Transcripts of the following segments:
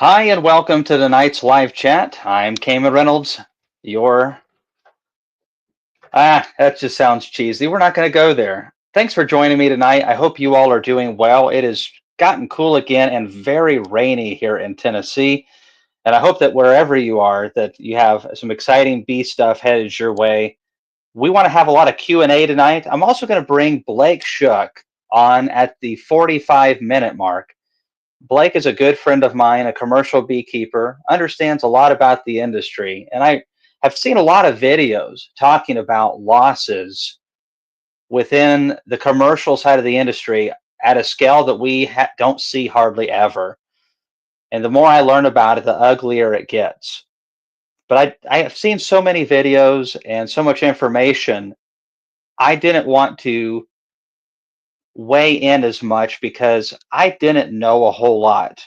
Hi, and welcome to tonight's live chat. I'm Kamon Reynolds. Your that just sounds cheesy. We're not going to go there. Thanks for joining me tonight. I hope you all are doing well. It has gotten cool again and very rainy here in Tennessee. And I hope that wherever you are, that you have some exciting bee stuff headed your way. We want to have a lot of Q&A tonight. I'm also going to bring Blake Shook on at the 45-minute mark. Blake is a good friend of mine, a commercial beekeeper, understands a lot about the industry, and I have seen a lot of videos talking about losses within the commercial side of the industry at a scale that we don't see hardly ever. And the more I learn about it, the uglier it gets. But I have seen so many videos and so much information, I didn't want to weigh in as much because I didn't know a whole lot.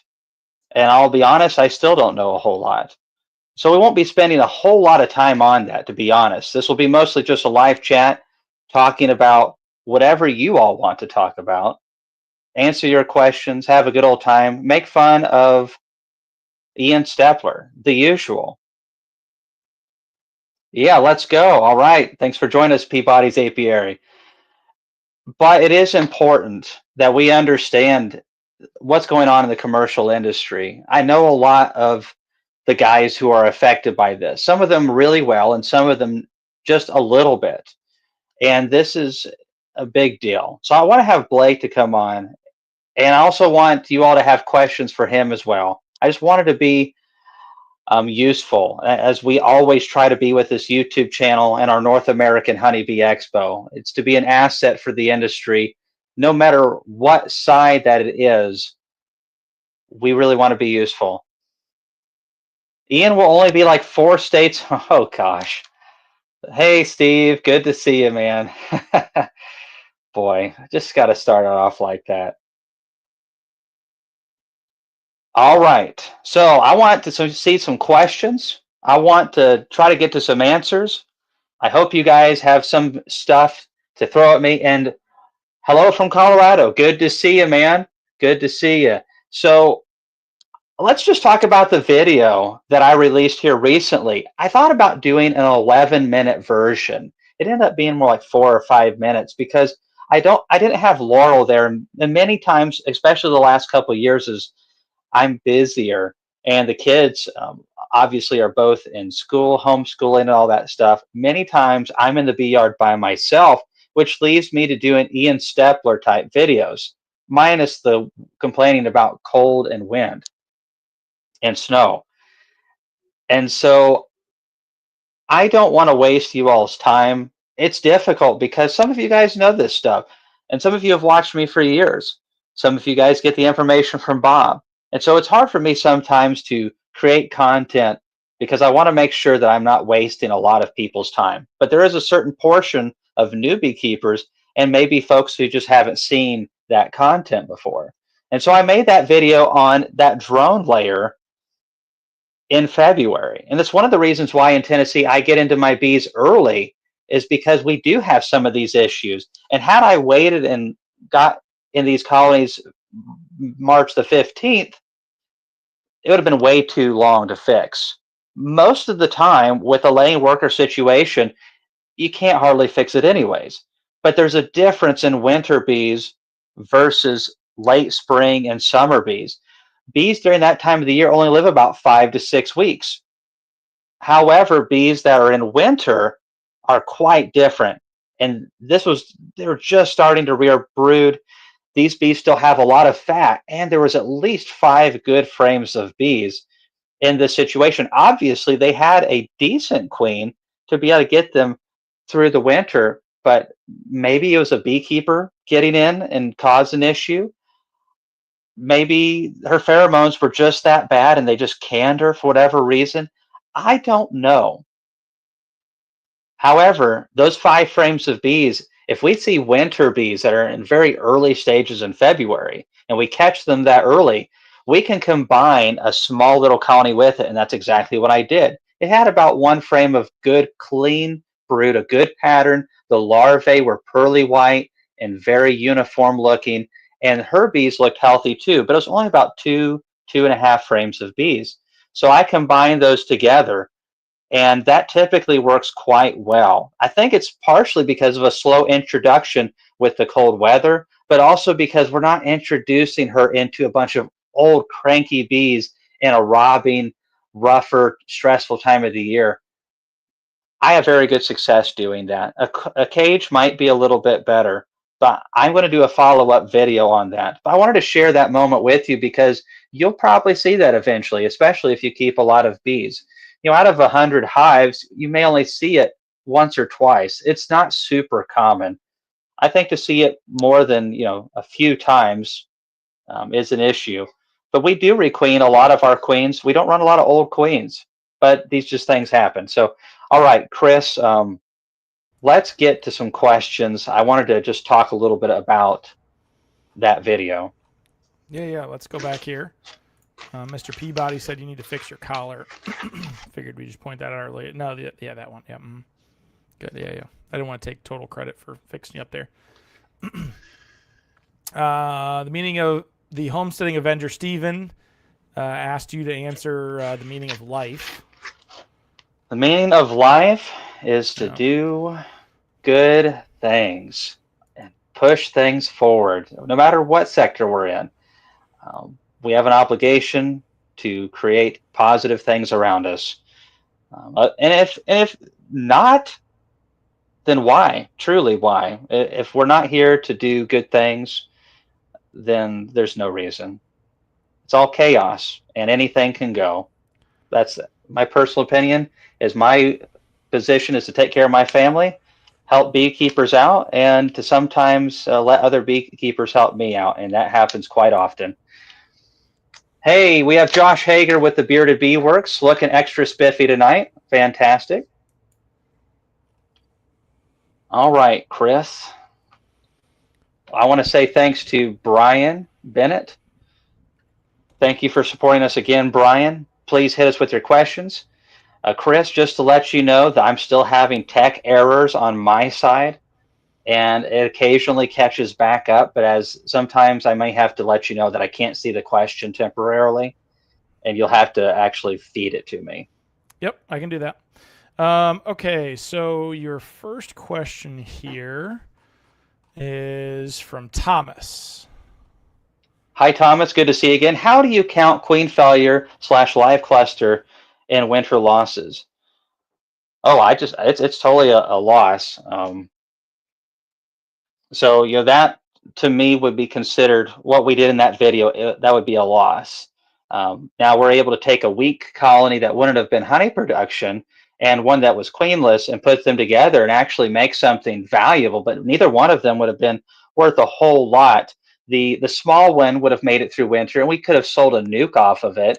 And I'll be honest, I still don't know a whole lot. So we won't be spending a whole lot of time on that, to be honest. This will be mostly just a live chat talking about whatever you all want to talk about. Answer your questions, have a good old time, make fun of Ian Stepler, the usual. Yeah, let's go. All right. Thanks for joining us, Peabody's Apiary. But it is important that we understand what's going on in the commercial industry. I know a lot of the guys who are affected by this, some of them really well, and some of them just a little bit. And this is a big deal. So I want to have Blake to come on, and I also want you all to have questions for him as well. I just wanted to be useful, as we always try to be with this YouTube channel and our North American Honeybee Expo. It's to be an asset for the industry, no matter what side that it is. We really want to be useful. Ian will only be like 4 states. Oh gosh. Hey Steve, good to see you, man. Boy, I just got to start it off like that. All right. So I want to see some questions. I want to try to get to some answers. I hope you guys have some stuff to throw at me. And hello from Colorado. Good to see you, man. Good to see you. So let's just talk about the video that I released here recently. I thought about doing an 11-minute version. It ended up being more like 4 or 5 minutes because I didn't have Laurel there, and many times, especially the last couple of years, is I'm busier, and the kids obviously are both in school, homeschooling, and all that stuff. Many times I'm in the bee yard by myself, which leaves me to do an Ian Stepler type videos, minus the complaining about cold and wind and snow. And so I don't want to waste you all's time. It's difficult because some of you guys know this stuff, and some of you have watched me for years. Some of you guys get the information from Bob. And so it's hard for me sometimes to create content because I want to make sure that I'm not wasting a lot of people's time. But there is a certain portion of new beekeepers and maybe folks who just haven't seen that content before. And so I made that video on that drone layer in February. And that's one of the reasons why in Tennessee I get into my bees early, is because we do have some of these issues. And had I waited and got in these colonies March the 15th, it would have been way too long to fix. Most of the time with a laying worker situation, you can't hardly fix it anyways. But there's a difference in winter bees versus late spring and summer bees. Bees during that time of the year only live about 5 to 6 weeks. However, bees that are in winter are quite different. And they were just starting to rear brood. These bees still have a lot of fat, and there was at least 5 good frames of bees in this situation. Obviously, they had a decent queen to be able to get them through the winter, but maybe it was a beekeeper getting in and caused an issue. Maybe her pheromones were just that bad and they just canned her for whatever reason. I don't know. However, those 5 frames of bees, if we see winter bees that are in very early stages in February and we catch them that early, we can combine a small little colony with it. And that's exactly what I did. It had about 1 frame of good, clean brood, a good pattern. The larvae were pearly white and very uniform looking. And her bees looked healthy too, but it was only about 2 2.5 frames of bees. So I combine those together, and that typically works quite well. I think it's partially because of a slow introduction with the cold weather, but also because we're not introducing her into a bunch of old cranky bees in a robbing, rougher, stressful time of the year. I have very good success doing that. A cage might be a little bit better, but I'm going to do a follow-up video on that. But I wanted to share that moment with you because you'll probably see that eventually, especially if you keep a lot of bees. Out of 100 hives, you may only see it once or twice. It's not super common. I think to see it more than a few times is an issue. But we do requeen a lot of our queens. We don't run a lot of old queens, but these just things happen. So, all right, Chris, let's get to some questions. I wanted to just talk a little bit about that video. Yeah. Let's go back here. Mr. Peabody said you need to fix your collar. Figured we just point that out earlier. No, that one. Yeah. Good. Yeah. I didn't want to take total credit for fixing you up there. The meaning of the homesteading Avenger Steven asked you to answer the meaning of life. The meaning of life is to do good things and push things forward, no matter what sector we're in. We have an obligation to create positive things around us. And if not, then why? Truly, why? If we're not here to do good things, then there's no reason. It's all chaos, and anything can go. That's my personal opinion. Is my position is to take care of my family, help beekeepers out, and to sometimes let other beekeepers help me out, and that happens quite often. Hey, we have Josh Hager with the Bearded Bee Works, looking extra spiffy tonight. Fantastic. All right, Chris. I want to say thanks to Brian Bennett. Thank you for supporting us again, Brian. Please hit us with your questions. Chris, just to let you know that I'm still having tech errors on my side, and it occasionally catches back up, but as sometimes I may have to let you know that I can't see the question temporarily, and you'll have to actually feed it to me. Yep, I can do that. Okay, so your first question here is from Thomas. Hi, Thomas. Good to see you again. How do you count queen failure / live cluster in winter losses? Oh, it's totally a loss. So that to me would be considered what we did in that video. That would be a loss. Now we're able to take a weak colony that wouldn't have been honey production and one that was queenless and put them together and actually make something valuable. But neither one of them would have been worth a whole lot. The small one would have made it through winter, and we could have sold a nuke off of it,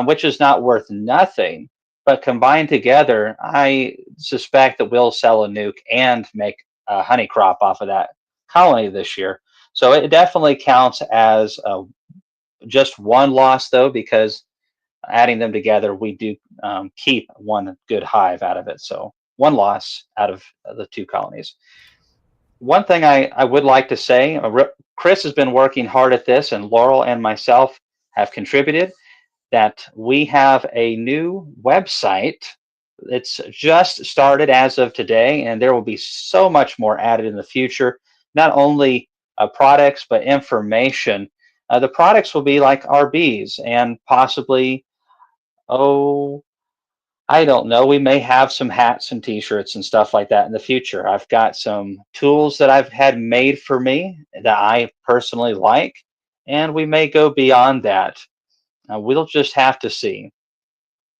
which is not worth nothing. But combined together, I suspect that we'll sell a nuke and make a honey crop off of that colony this year. So it definitely counts as just one loss, though, because adding them together, we do keep one good hive out of it. So one loss out of the two colonies. One thing I would like to say, Chris has been working hard at this, and Laurel and myself have contributed, that we have a new website. It's just started as of today, and there will be so much more added in the future, not only products, but information. The products will be like our bees and possibly, I don't know, we may have some hats and t-shirts and stuff like that in the future. I've got some tools that I've had made for me that I personally like, and we may go beyond that. We'll just have to see.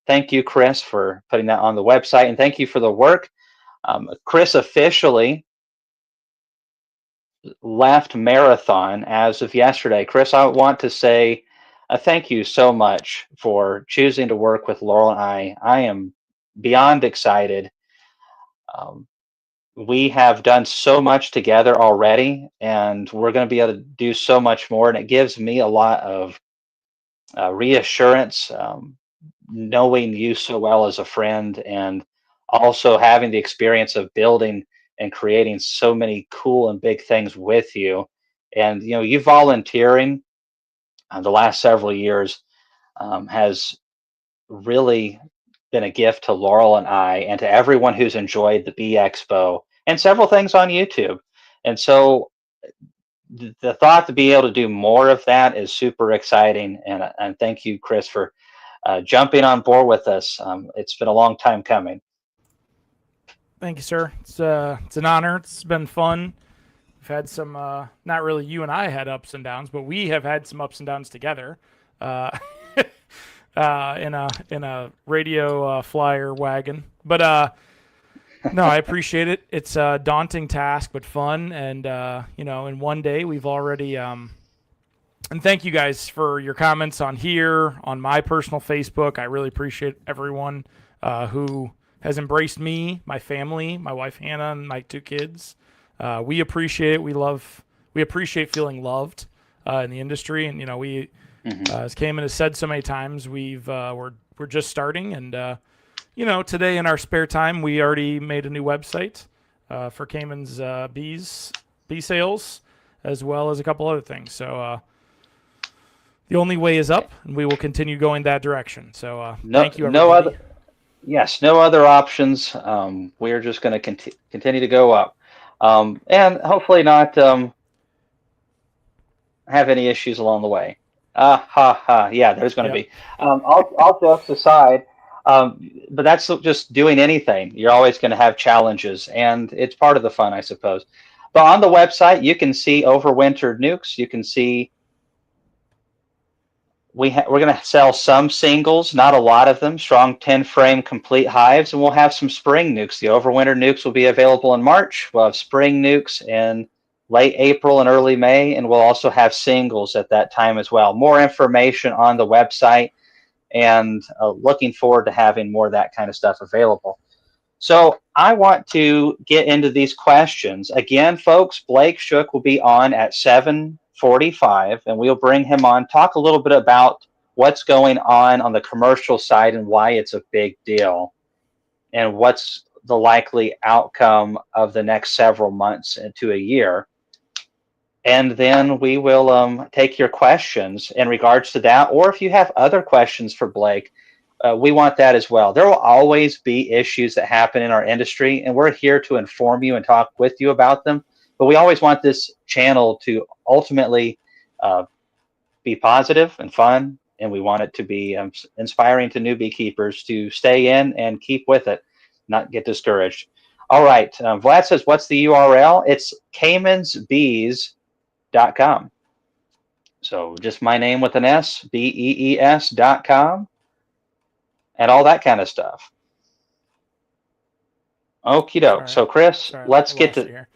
Thank you, Chris, for putting that on the website, and thank you for the work. Chris officially left Marathon as of yesterday. Chris, I want to say thank you so much for choosing to work with Laurel and I. I am beyond excited. Um, we have done so much together already, and we're going to be able to do so much more, and it gives me a lot of reassurance, knowing you so well as a friend, and also having the experience of building and creating so many cool and big things with you. And you volunteering the last several years has really been a gift to Laurel and I, and to everyone who's enjoyed the Bee Expo and several things on YouTube. And so the thought to be able to do more of that is super exciting. And thank you, Chris, for jumping on board with us. It's been a long time coming. Thank you, sir. It's an honor. It's been fun. We've had some, not really you and I had ups and downs, but we have had some ups and downs together. In a radio flyer wagon. But no, I appreciate it. It's a daunting task, but fun. And in one day we've already. And thank you guys for your comments on here, on my personal Facebook. I really appreciate everyone who has embraced me, my family, my wife Hannah, and my 2 kids. We appreciate it. We appreciate feeling loved in the industry, and we. As Kamon has said so many times, we're just starting, and today in our spare time we already made a new website for Kamon's bee sales, as well as a couple other things. So the only way is up, and we will continue going that direction. So thank you, everybody. No other options. We're just going to continue to go up, and hopefully not have any issues along the way. Yeah, there's going to be. All jokes aside, but that's just doing anything. You're always going to have challenges, and it's part of the fun, I suppose. But on the website, you can see overwintered nukes. You can see we're going to sell some singles, not a lot of them, strong 10-frame complete hives, and we'll have some spring nukes. The overwintered nukes will be available in March. We'll have spring nukes in late April and early May, and we'll also have singles at that time as well. More information on the website, and looking forward to having more of that kind of stuff available. So I want to get into these questions. Again, folks, Blake Shook will be on at 7:45, and we'll bring him on, talk a little bit about what's going on the commercial side and why it's a big deal, and what's the likely outcome of the next several months to a year. And then we will take your questions in regards to that, or if you have other questions for Blake, we want that as well. There will always be issues that happen in our industry, and we're here to inform you and talk with you about them. But we always want this channel to ultimately be positive and fun, and we want it to be inspiring to new beekeepers to stay in and keep with it, not get discouraged. All right, Vlad says, what's the URL? It's kamonsbees.com. So just my name with an S, BEES.com, and all that kind of stuff. Okie doke. So Chris, let's get to here.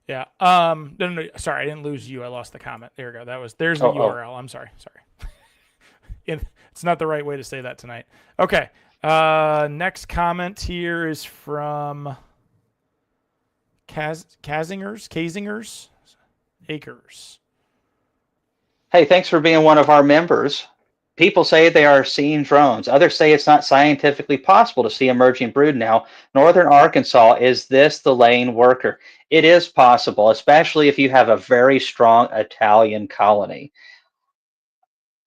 Yeah. No, sorry, I didn't lose you. I lost the comment. There we go. There's the URL. I'm sorry. It's not the right way to say that tonight. Okay. Next comment here is from Kazingers Acres. Hey, thanks for being one of our members. People say they are seeing drones. Others say it's not scientifically possible to see emerging brood now. Northern Arkansas, is this the laying worker? It is possible, especially if you have a very strong Italian colony.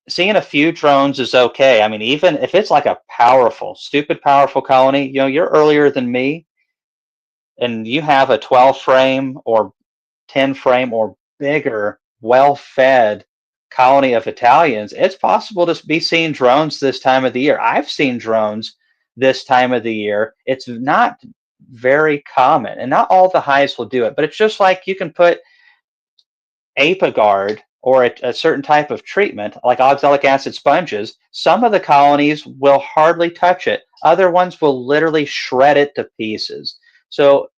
Seeing a few drones is okay. I mean, even if it's like a powerful, stupid powerful colony, you're earlier than me, and you have a 12-frame or 10-frame or bigger, well-fed colony of Italians, it's possible to be seeing drones this time of the year. I've seen drones this time of the year. It's not very common, and not all the hives will do it, but it's just like you can put Apiguard or a certain type of treatment, like oxalic acid sponges. Some of the colonies will hardly touch it. Other ones will literally shred it to pieces. So,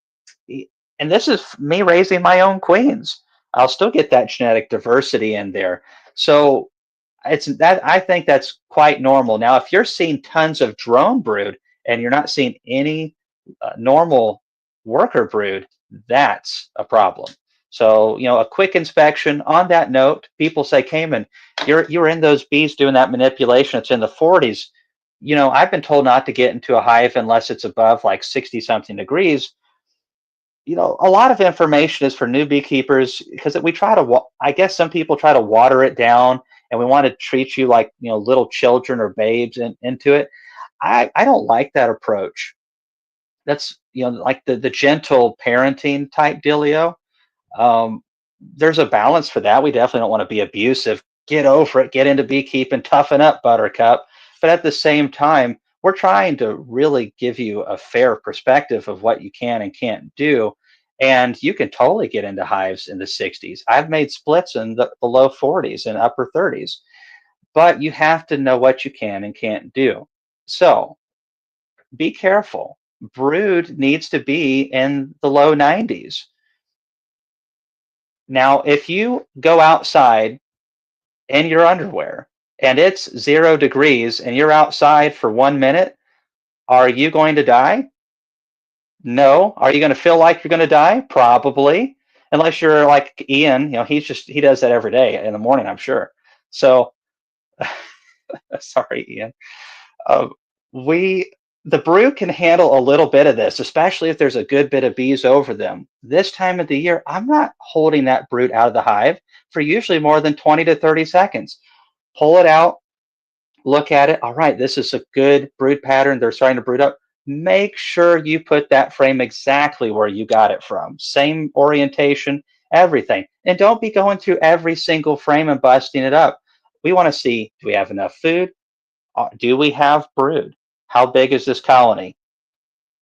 and this is me raising my own queens. I'll still get that genetic diversity in there. So I think that's quite normal. Now, if you're seeing tons of drone brood and you're not seeing any normal worker brood, that's a problem. So, a quick inspection. On that note, people say, Kamon, you're in those bees doing that manipulation. It's in the 40s. I've been told not to get into a hive unless it's above like 60-something degrees. A lot of information is for new beekeepers, because I guess some people try to water it down and we want to treat you like, little children or babes into it. I don't like that approach. That's, like the gentle parenting type dealio. Um, there's a balance for that. We definitely don't want to be abusive. Get over it, get into beekeeping, toughen up, Buttercup. But at the same time, we're trying to really give you a fair perspective of what you can and can't do. And you can totally get into hives in the 60s. I've made splits in the low 40s and upper 30s, but you have to know what you can and can't do. So be careful. Brood needs to be in the low 90s. Now, if you go outside in your underwear and it's 0 degrees and you're outside for 1 minute, are you going to die? No. Are you going to feel like you're going to die? Probably. Unless you're like Ian, he does that every day in the morning, I'm sure. So, sorry, Ian. Uh, we the brood can handle a little bit of this, especially if there's a good bit of bees over them. This time of the year, I'm not holding that brood out of the hive for usually more than 20 to 30 seconds. Pull it out, look at it. All right, this is a good brood pattern. They're starting to brood up. Make sure you put that frame exactly where you got it from. Same orientation, everything. And don't be going through every single frame and busting it up. We want to see, do we have enough food? Do we have brood? How big is this colony?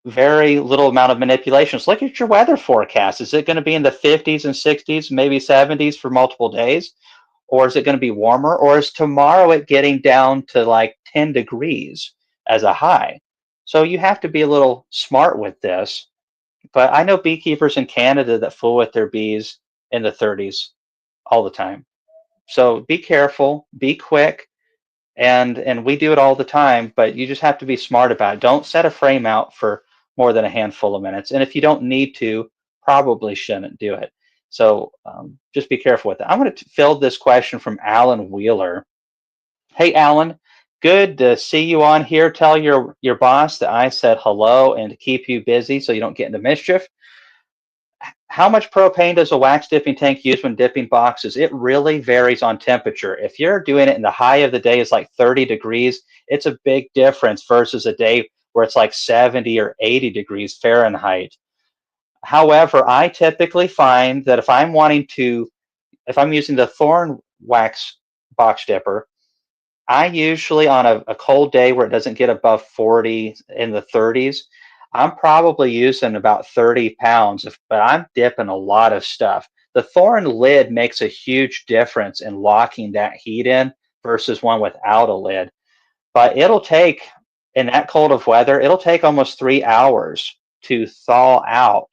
Very little amount of manipulations. Look at your weather forecast. Is it going to be in the 50s and 60s, maybe 70s for multiple days? Or is it going to be warmer? Or is tomorrow it getting down to like 10 degrees as a high? So you have to be a little smart with this. But I know beekeepers in Canada that fool with their bees in the 30s all the time. So be careful, be quick, and we do it all the time, but you just have to be smart about it. Don't set a frame out for more than a handful of minutes, and if you don't need to, probably shouldn't do it. So just be careful with that. I'm going to fill this question from Alan Wheeler. Hey, Alan, good to see you on here. Tell your boss that I said hello and to keep you busy so you don't get into mischief. How much propane does a wax dipping tank use when dipping boxes? It really varies on temperature. If you're doing it and the high of the day is like 30 degrees, it's a big difference versus a day where it's like 70 or 80 degrees Fahrenheit. However, I typically find that if I'm using the thorn wax box dipper, I usually on a cold day where it doesn't get above 40 in the 30s, I'm probably using about 30 pounds, but I'm dipping a lot of stuff. The thorn lid makes a huge difference in locking that heat in versus one without a lid. But in that cold of weather, it'll take almost 3 hours to thaw out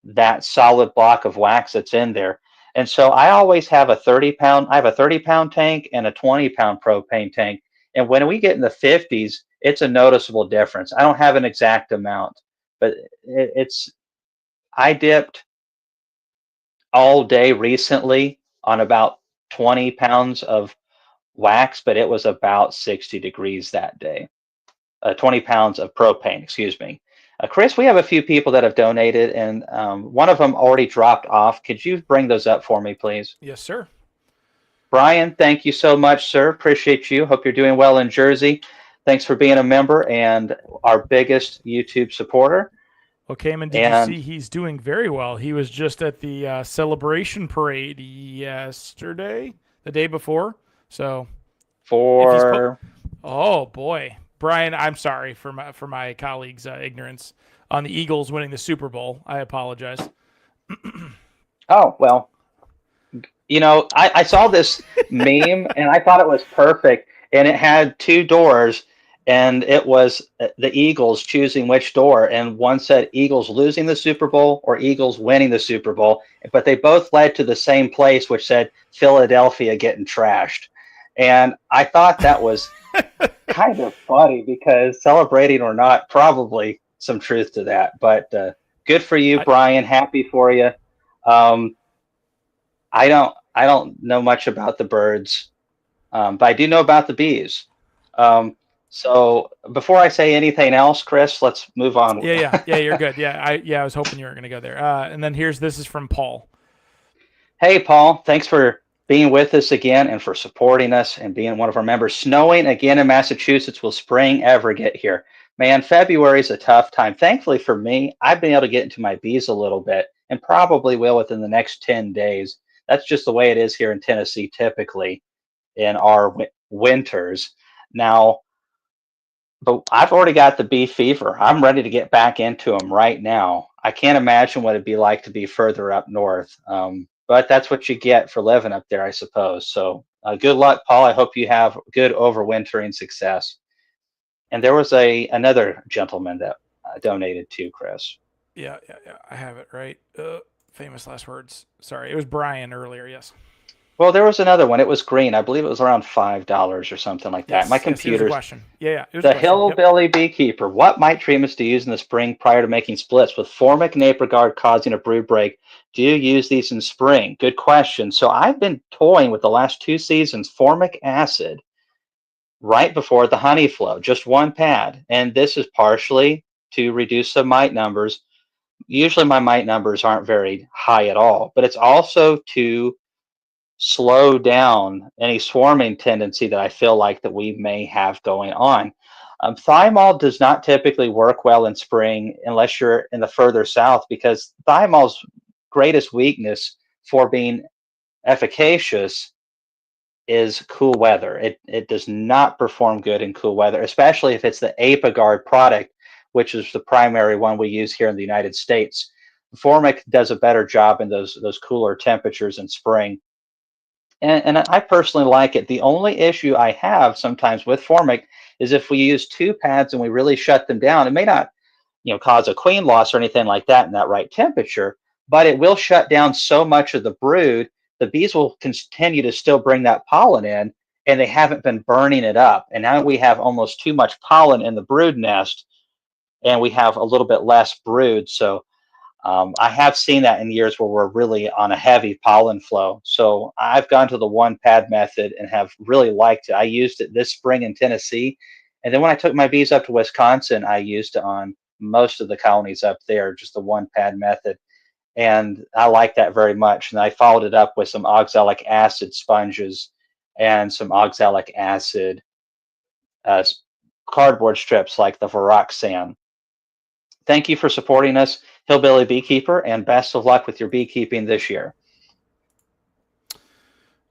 that solid block of wax that's in there. And so I always have I have a 30-pound tank and a 20-pound propane tank. And when we get in the 50s, it's a noticeable difference. I don't have an exact amount, but I dipped all day recently on about 20 pounds of wax, but it was about 60 degrees that day. 20 pounds of propane, excuse me. Chris, we have a few people that have donated, and one of them already dropped off. Could you bring those up for me, please? Yes, sir. Brian, thank you so much, sir. Appreciate you. Hope you're doing well in Jersey. Thanks for being a member and our biggest YouTube supporter. Well, Kamon, did you see he's doing very well? He was just at the celebration parade yesterday, the day before. So, oh boy, Brian, I'm sorry for my colleagues' ignorance on the Eagles winning the Super Bowl. I apologize. Oh, well, I saw this meme and I thought it was perfect. And it had two doors, and it was the Eagles choosing which door. And one said Eagles losing the Super Bowl or Eagles winning the Super Bowl. But they both led to the same place, which said Philadelphia getting trashed. And I thought that was kind of funny because celebrating or not, probably some truth to that. But good for you, Brian. Happy for you. I don't know much about the birds, but I do know about the bees. So before I say anything else, Chris, let's move on. Yeah, you're good. Yeah, I was hoping you were going to go there. And then this is from Paul. Hey, Paul, thanks for being with us again and for supporting us and being one of our members. Snowing again in Massachusetts. Will spring ever get here? Man, February is a tough time. Thankfully for me, I've been able to get into my bees a little bit and probably will within the next 10 days. That's just the way it is here in Tennessee, typically in our winters. Now, but I've already got the bee fever. I'm ready to get back into them right now. I can't imagine what it'd be like to be further up north. But that's what you get for living up there, I suppose. So good luck, Paul. I hope you have good overwintering success. And there was another gentleman that donated too, Chris. Yeah. I have it right. Famous last words. Sorry, it was Brian earlier. Yes. Well, there was another one. It was green. I believe it was around $5 or something like that. My Yes. Here's the computer's question. Yeah. Here's the the question. Yep. hillbilly beekeeper. What mite treatments do you use in the spring prior to making splits? With formic and apricot causing a brood break, do you use these in spring? Good question. So I've been toying with the last 2 seasons formic acid right before the honey flow, just one pad. And this is partially to reduce the mite numbers. Usually my mite numbers aren't very high at all, but it's also to slow down any swarming tendency that I feel like that we may have going on. Thymol does not typically work well in spring unless you're in the further south, because thymol's greatest weakness for being efficacious is cool weather. It does not perform good in cool weather, especially if it's the Apigard product, which is the primary one we use here in the United States. Formic does a better job in those cooler temperatures in spring. And I personally like it. The only issue I have sometimes with formic is if we use 2 pads and we really shut them down, it may not, cause a queen loss or anything like that in that right temperature, but it will shut down so much of the brood. The bees will continue to still bring that pollen in, and they haven't been burning it up. And now we have almost too much pollen in the brood nest, and we have a little bit less brood. So I have seen that in years where we're really on a heavy pollen flow. So I've gone to the 1 pad method and have really liked it. I used it this spring in Tennessee. And then when I took my bees up to Wisconsin, I used it on most of the colonies up there, just the 1 pad method. And I like that very much. And I followed it up with some oxalic acid sponges and some oxalic acid uh, cardboard strips like the Viroxan. Thank you for supporting us, Hillbilly Beekeeper, and best of luck with your beekeeping this year.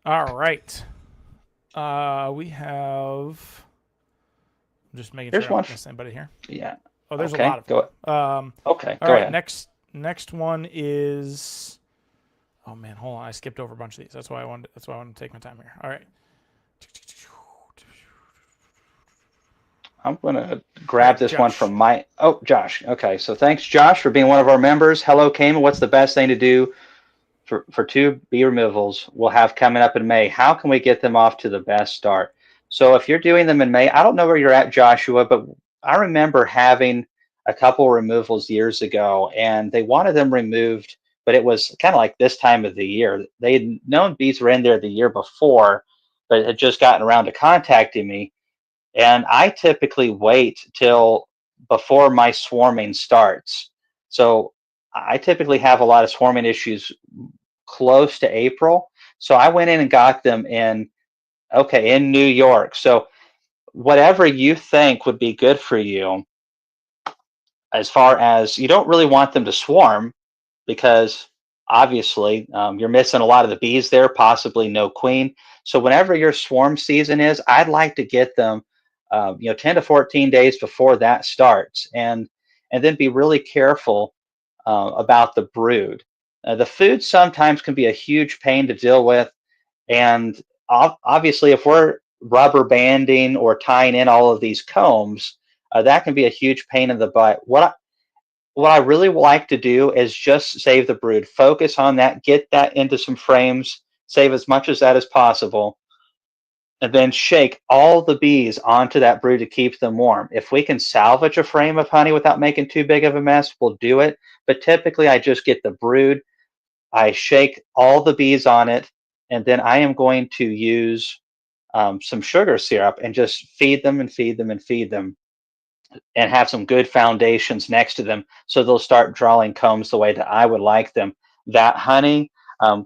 All right. We have. I'm just making There's sure I one. don't miss anybody here. Yeah. Oh, there's okay. a lot of them. Okay. All go right. ahead. Next one is. Oh man, hold on. I skipped over a bunch of these. That's why I wanted to take my time here. All right. I'm going to grab this Josh. one from my. Oh, Josh. Okay. So thanks, Josh, for being one of our members. Hello, Kamon. What's the best thing to do for 2 bee removals we'll have coming up in May? How can we get them off to the best start? So if you're doing them in May, I don't know where you're at, Joshua, but I remember having a couple removals years ago, and they wanted them removed, but it was kind of like this time of the year. They had known bees were in there the year before, but had just gotten around to contacting me. And I typically wait till before my swarming starts. So I typically have a lot of swarming issues close to April. So I went in and got them in New York. So whatever you think would be good for you, as far as you don't really want them to swarm, because obviously you're missing a lot of the bees there, possibly no queen. So whenever your swarm season is, I'd like to get them 10 to 14 days before that starts, and then be really careful about the brood. The food sometimes can be a huge pain to deal with, and obviously if we're rubber banding or tying in all of these combs, that can be a huge pain in the butt. What I really like to do is just save the brood, focus on that, get that into some frames, save as much as that as possible, and then shake all the bees onto that brood to keep them warm. If we can salvage a frame of honey without making too big of a mess, we'll do it. But typically I just get the brood, I shake all the bees on it, and then I am going to use some sugar syrup and just feed them and feed them and feed them, and have some good foundations next to them so they'll start drawing combs the way that I would like them. That honey,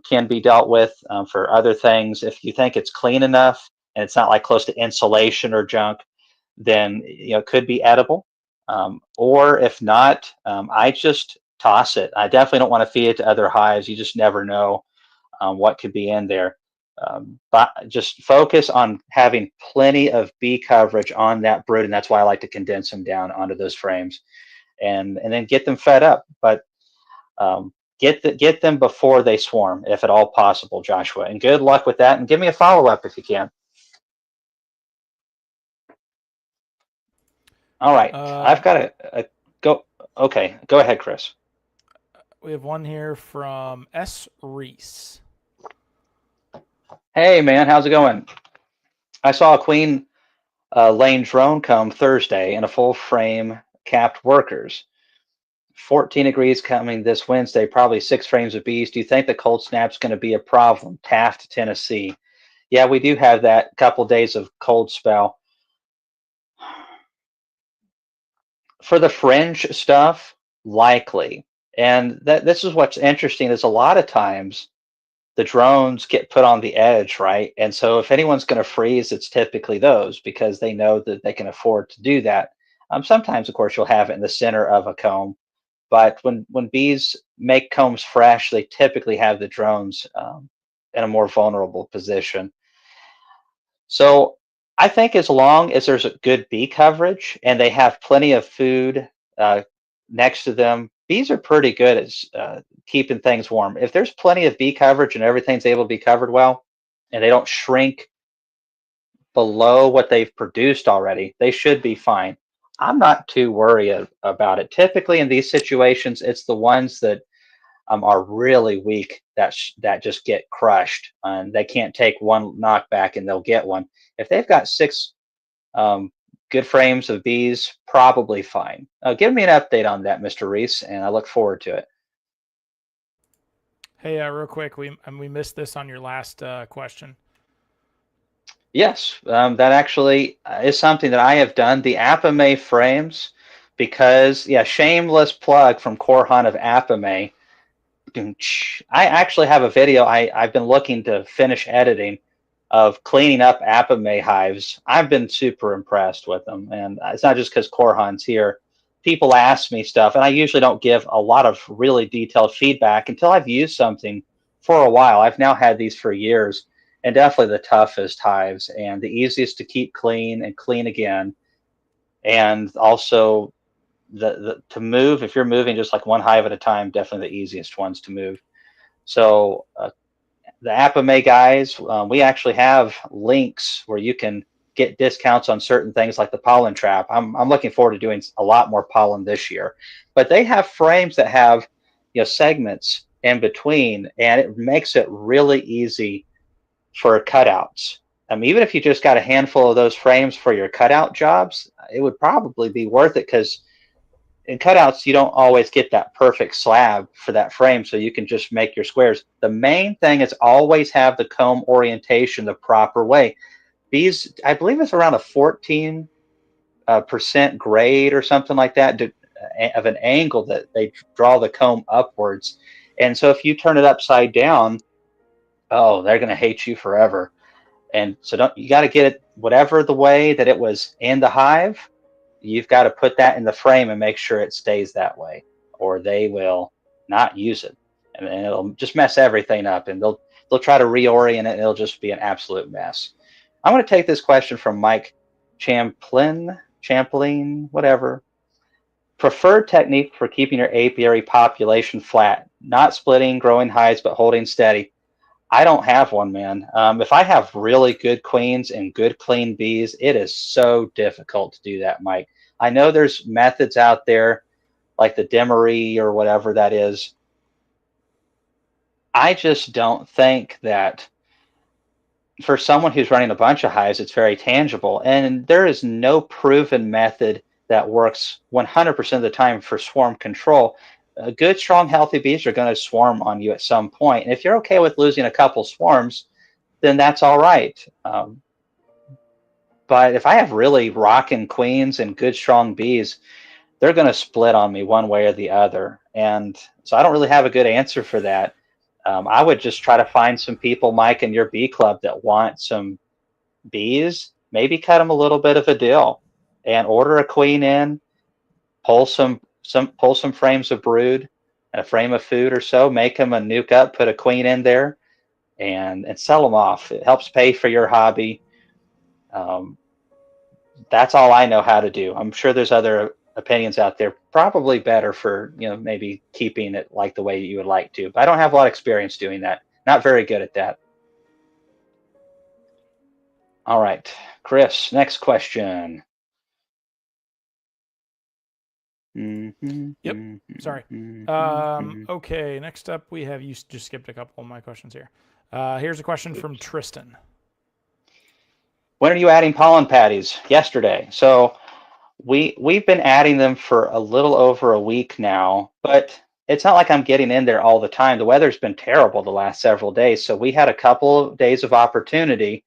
can be dealt with. For other things, if you think it's clean enough and it's not like close to insulation or junk, then it could be edible. Or if not, I just toss it. I definitely don't want to feed it to other hives. You just never know what could be in there. But just focus on having plenty of bee coverage on that brood, and that's why I like to condense them down onto those frames, and then get them fed up. But get them before they swarm, if at all possible, Joshua. And good luck with that. And give me a follow up if you can. All right, I've got a go. Okay, go ahead, Chris. We have one here from S. Reese. Hey, man, how's it going? I saw a queen laying drone comb Thursday in a full frame capped workers. 14 degrees coming this Wednesday, probably 6 frames of bees. Do you think the cold snap's going to be a problem? Taft, Tennessee. Yeah, we do have that couple days of cold spell. For the fringe stuff, likely. And this is what's interesting is a lot of times the drones get put on the edge, right? And so if anyone's going to freeze, it's typically those because they know that they can afford to do that. Sometimes, of course, you'll have it in the center of a comb, but when bees make combs fresh, they typically have the drones in a more vulnerable position. So I think as long as there's a good bee coverage and they have plenty of food next to them, bees are pretty good at keeping things warm. If there's plenty of bee coverage and everything's able to be covered well, and they don't shrink below what they've produced already, they should be fine. I'm not too worried about it. Typically in these situations, it's the ones that are really weak that just get crushed, and they can't take one knockback and they'll get one. If they've got 6 good frames of bees, probably fine. Give me an update on that, Mr. Reese, and I look forward to it. Hey, real quick, we missed this on your last question. Yes, that actually is something that I have done. The Apimaye frames, because, yeah, shameless plug from Korhan of Apimaye. I actually have a video I've been looking to finish editing of cleaning up Apimaye hives. I've been super impressed with them, and it's not just because Korhan's here. People ask me stuff, and I usually don't give a lot of really detailed feedback until I've used something for a while. I've now had these for years, and definitely the toughest hives and the easiest to keep clean and clean again, and also to move. If you're moving just like one hive at a time, definitely the easiest ones to move. So the Apimaye guys, we actually have links where you can get discounts on certain things like the pollen trap. I'm looking forward to doing a lot more pollen this year, but they have frames that have segments in between, and it makes it really easy for cutouts. Even if you just got a handful of those frames for your cutout jobs, it would probably be worth it, because in cutouts, you don't always get that perfect slab for that frame, so you can just make your squares. The main thing is always have the comb orientation the proper way. Bees, I believe it's around a 14% grade or something like that of an angle that they draw the comb upwards. And so if you turn it upside down, oh, they're going to hate you forever. And so you got to get it whatever the way that it was in the hive. You've got to put that in the frame and make sure it stays that way, or they will not use it, and it'll just mess everything up. And they'll try to reorient it, and it'll just be an absolute mess. I'm going to take this question from Mike Champlin, whatever. Preferred technique for keeping your apiary population flat, not splitting, growing hives, but holding steady. I don't have one, man. If I have really good queens and good clean bees, it is so difficult to do that, Mike. I know there's methods out there like the Demery or whatever that is. I just don't think that for someone who's running a bunch of hives, it's very tangible. And there is no proven method that works 100% of the time for swarm control. Good, strong, healthy bees are going to swarm on you at some point. And if you're okay with losing a couple swarms, then that's all right. But if I have really rocking queens and good, strong bees, they're going to split on me one way or the other. And so I don't really have a good answer for that. I would just try to find some people, Mike, in your bee club that want some bees. Maybe cut them a little bit of a deal, and order a queen in. Pull some frames of brood and a frame of food or so. Make them a nuke up. Put a queen in there, and sell them off. It helps pay for your hobby. Um, that's all I know how to do. I'm sure there's other opinions out there, probably better for maybe keeping it like the way you would like to. But I don't have a lot of experience doing that. Not very good at that. All right, Chris, next question. Yep. Sorry. Okay. Next up, we have you just skipped a couple of my questions here. Here's a question from Tristan. When are you adding pollen patties? Yesterday. So we've been adding them for a little over a week now, but it's not like I'm getting in there all the time. The weather's been terrible the last several days, so we had a couple of days of opportunity.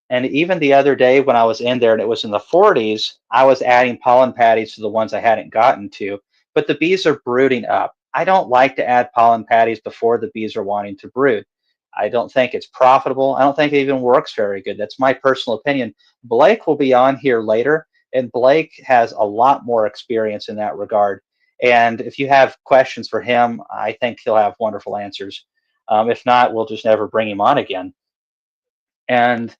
And even the other day when I was in there and it was in the 40s, I was adding pollen patties to the ones I hadn't gotten to. But the bees are brooding up. I don't like to add pollen patties before the bees are wanting to brood. I don't think it's profitable. I don't think it even works very good. That's my personal opinion. Blake will be on here later, and Blake has a lot more experience in that regard. And if you have questions for him, I think he'll have wonderful answers. If not, we'll just never bring him on again. And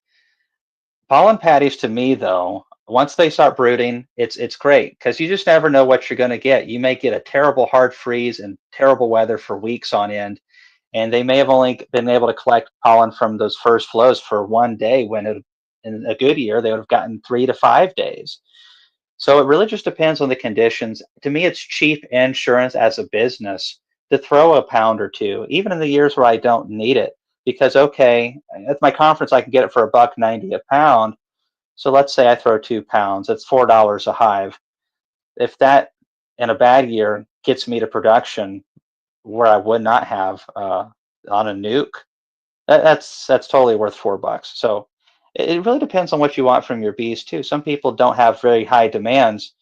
pollen patties to me, though, once they start brooding, it's great because you just never know what you're going to get. You may get a terrible hard freeze and terrible weather for weeks on end, and they may have only been able to collect pollen from those first flows for one day when in a good year they would have gotten 3 to 5 days. So it really just depends on the conditions. To me, it's cheap insurance as a business to throw a pound or two, even in the years where I don't need it. Because okay, at my conference I can get it for $1.90 a pound. So let's say I throw 2 pounds, that's $4 a hive. If that in a bad year gets me to production where I would not have on a nuke, that's totally worth $4. So it really depends on what you want from your bees too. Some people don't have very high demands,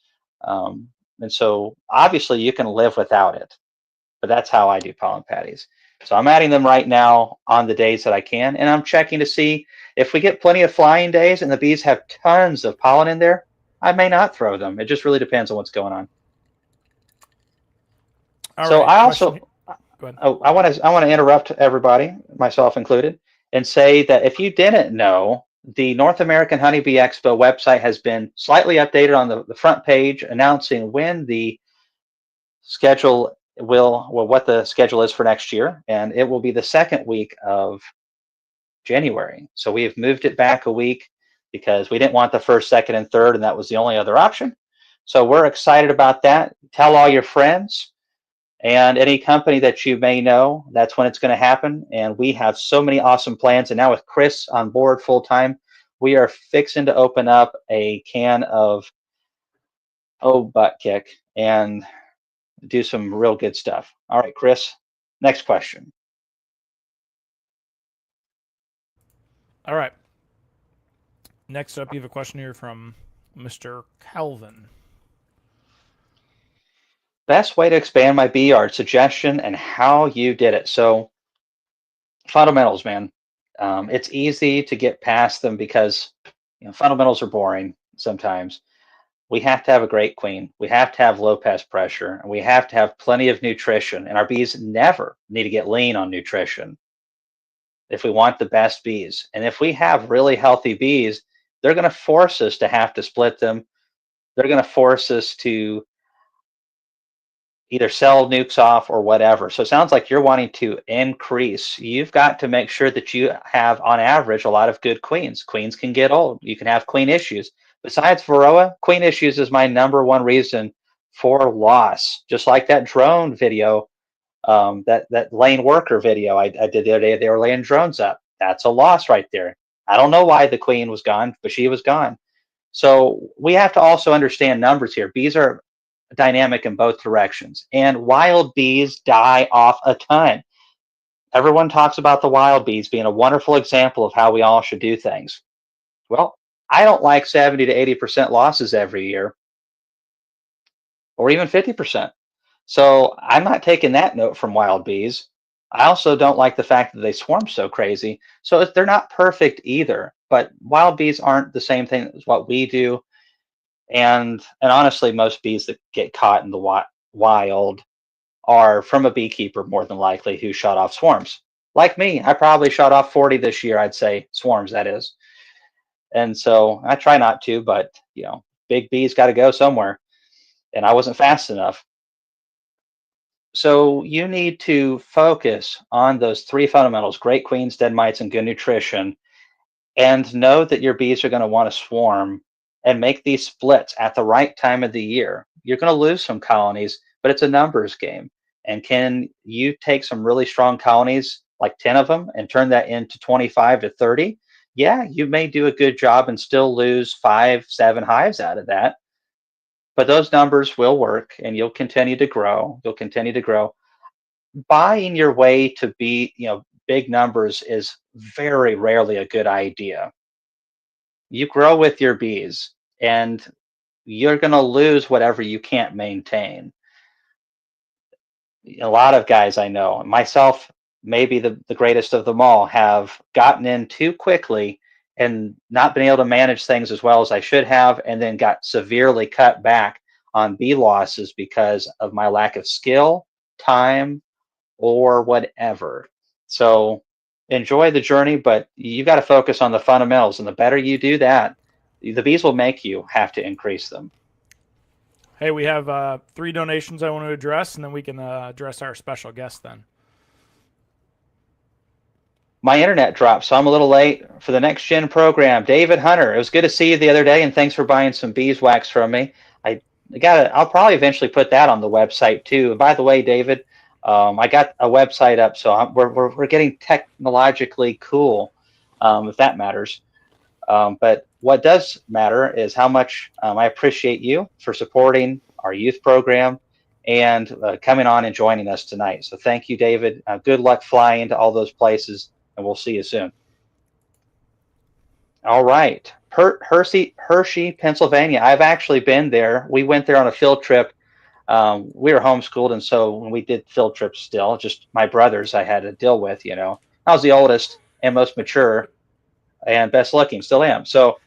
um, and so obviously you can live without it. But that's how I do pollen patties. So I'm adding them right now on the days that I can, and I'm checking to see if we get plenty of flying days and the bees have tons of pollen in there. I may not throw them. It just really depends on what's going on. All So right. I also Go ahead. Oh, I want to interrupt everybody, myself included, and say that if you didn't know, the North American Honeybee Expo website has been slightly updated on the front page, announcing when the schedule what the schedule is for next year, and it will be the second week of January. So we have moved it back a week because we didn't want the first, second, and third, and that was the only other option. So we're excited about that. Tell all your friends. And any company that you may know, that's when it's going to happen. And we have so many awesome plans. And now with Chris on board full time, we are fixing to open up a can of butt kick and do some real good stuff. All right, Chris, next question. All right. Next up, you have a question here from Mr. Calvin. Best way to expand my bee yard suggestion and how you did it. So fundamentals, man. It's easy to get past them because fundamentals are boring sometimes. We have to have a great queen. We have to have low pest pressure, and we have to have plenty of nutrition. And our bees never need to get lean on nutrition if we want the best bees. And if we have really healthy bees, they're going to force us to have to split them. They're going to force us to either sell nukes off or whatever. So it sounds like you're wanting to increase. You've got to make sure that you have, on average, a lot of good queens. Queens can get old. You can have queen issues. Besides Varroa, queen issues is my #1 reason for loss. Just like that drone video, that lane worker video I did the other day, they were laying drones up. That's a loss right there. I don't know why the queen was gone, but she was gone. So we have to also understand numbers here. Bees are dynamic in both directions, and wild bees die off a ton. Everyone talks about the wild bees being a wonderful example of how we all should do things. Well, I don't like 70 to 80% losses every year, or even 50%. So I'm not taking that note from wild bees. I also don't like the fact that they swarm so crazy. So they're not perfect either. But wild bees aren't the same thing as what we do. And honestly, most bees that get caught in the wild are from a beekeeper more than likely who shot off swarms. Like me, I probably shot off 40 this year, I'd say, swarms, that is. And so I try not to, but big bees got to go somewhere. And I wasn't fast enough. So you need to focus on those three fundamentals: great queens, dead mites, and good nutrition, and know that your bees are going to want to swarm and make these splits at the right time of the year. You're going to lose some colonies, but it's a numbers game. And can you take some really strong colonies, like 10 of them, and turn that into 25 to 30? Yeah, you may do a good job and still lose 5, 7 hives out of that. But those numbers will work and you'll continue to grow. You'll continue to grow. Buying your way to be, big numbers is very rarely a good idea. You grow with your bees and you're going to lose whatever you can't maintain. A lot of guys I know, myself, maybe the greatest of them all, have gotten in too quickly and not been able to manage things as well as I should have, and then got severely cut back on bee losses because of my lack of skill, time, or whatever. So enjoy the journey, but you got to focus on the fundamentals. And the better you do that, the bees will make you have to increase them. Hey, we have 3 donations I want to address, and then we can address our special guest then. My internet dropped, so I'm a little late for the next gen program. David Hunter, it was good to see you the other day, and thanks for buying some beeswax from me. I'll probably eventually put that on the website too. And by the way, David, I got a website up, so we're getting technologically cool, if that matters. But what does matter is how much I appreciate you for supporting our youth program and coming on and joining us tonight. So thank you, David. Good luck flying to all those places, and we'll see you soon. All right. Hershey, Pennsylvania. I've actually been there. We went there on a field trip. We were homeschooled, and so when we did field trips still, just my brothers I had to deal with, I was the oldest and most mature and best looking, still am. So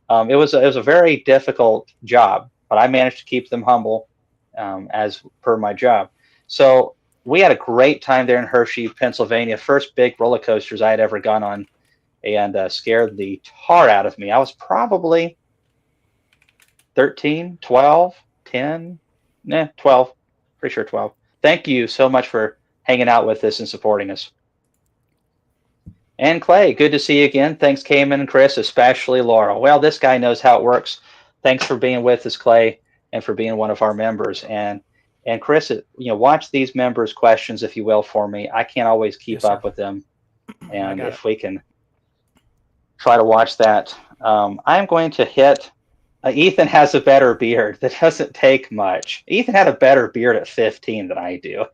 it was a very difficult job, but I managed to keep them humble, as per my job. So we had a great time there in Hershey, Pennsylvania. First big roller coasters I had ever gone on, and scared the tar out of me. I was probably 13, 12, 10, 12, pretty sure 12. Thank you so much for hanging out with us and supporting us. And Clay, good to see you again. Thanks, Kamon and Chris, especially Laurel. Well, this guy knows how it works. Thanks for being with us, Clay, and for being one of our members. And Chris, watch these members' questions, if you will, for me. I can't always keep up with them. And if we can try to watch that. I'm going to hit. Ethan has a better beard. That doesn't take much. Ethan had a better beard at 15 than I do.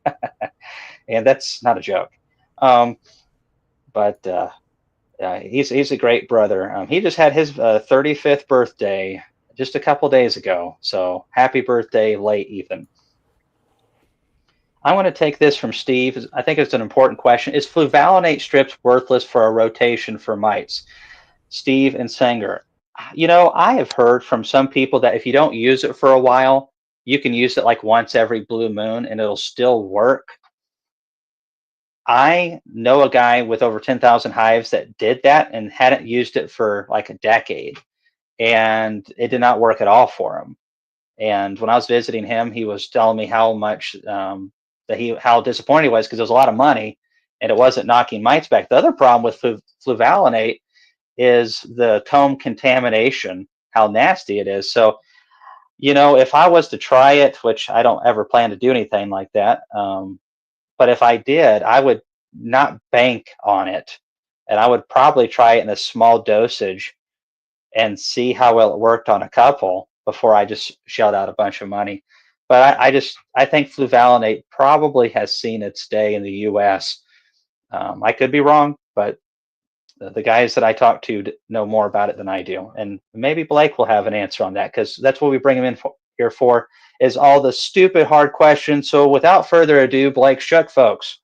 And that's not a joke. But he's a great brother. He just had his 35th birthday just a couple days ago. So happy birthday, late Ethan. I want to take this from Steve. I think it's an important question. Is fluvalinate strips worthless for a rotation for mites? Steve and Sanger. I have heard from some people that if you don't use it for a while, you can use it like once every blue moon and it'll still work. I know a guy with over 10,000 hives that did that and hadn't used it for like a decade, and it did not work at all for him. And when I was visiting him, he was telling me how much how disappointed he was, because it was a lot of money and it wasn't knocking mites back. The other problem with fluvalinate is the comb contamination, how nasty it is. So, if I was to try it, which I don't ever plan to do anything like that, but if I did, I would not bank on it. And I would probably try it in a small dosage and see how well it worked on a couple before I just shelled out a bunch of money. But I think fluvalinate probably has seen its day in the U.S. I could be wrong, but the guys that I talk to know more about it than I do. And maybe Blake will have an answer on that, because that's what we bring him in here for, is all the stupid hard questions. So without further ado, Blake, shuck folks.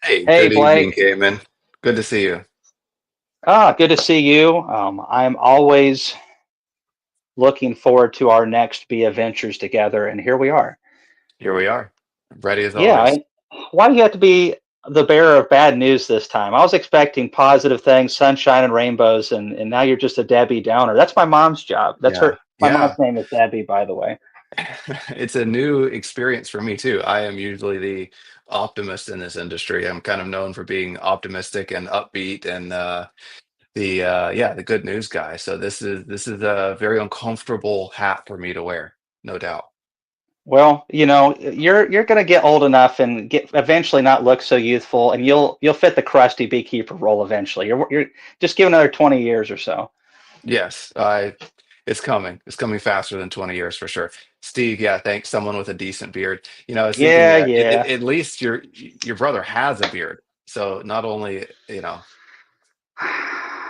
Hey, Hey, good evening, Blake. Cayman. Good to see you. Good to see you. I'm always looking forward to our next Bee Adventures together, and here we are. Here we are, ready as Yeah, always. why do you have to be the bearer of bad news this time? I was expecting positive things, sunshine and rainbows, and now you're just a Debbie Downer. That's my mom's job. That's Yeah, her. My yeah. mom's name is Debbie, by the way. It's a new experience for me too. I am usually the optimist in this industry. I'm kind of known for being optimistic and upbeat and the good news guy. So this is a very uncomfortable hat for me to wear, no doubt. Well, you're gonna get old enough and get eventually not look so youthful, and you'll fit the crusty beekeeper role eventually. You're just give another 20 years or so. Yes, I it's coming. It's coming faster than 20 years for sure. Steve, yeah, thanks. Someone with a decent beard. I was thinking, Yeah, yeah, yeah. at least your brother has a beard. So not only, You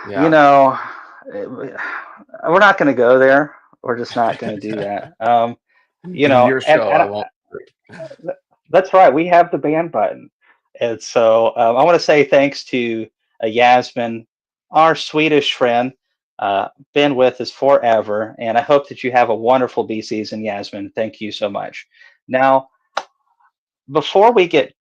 yeah, know, we're not going to go there. We're just not going to do that. this is your show. And I won't. that's right. We have the ban button. And so I want to say thanks to Yasmin, our Swedish friend, been with us forever. And I hope that you have a wonderful bee season, Yasmin. Thank you so much. Now, before we get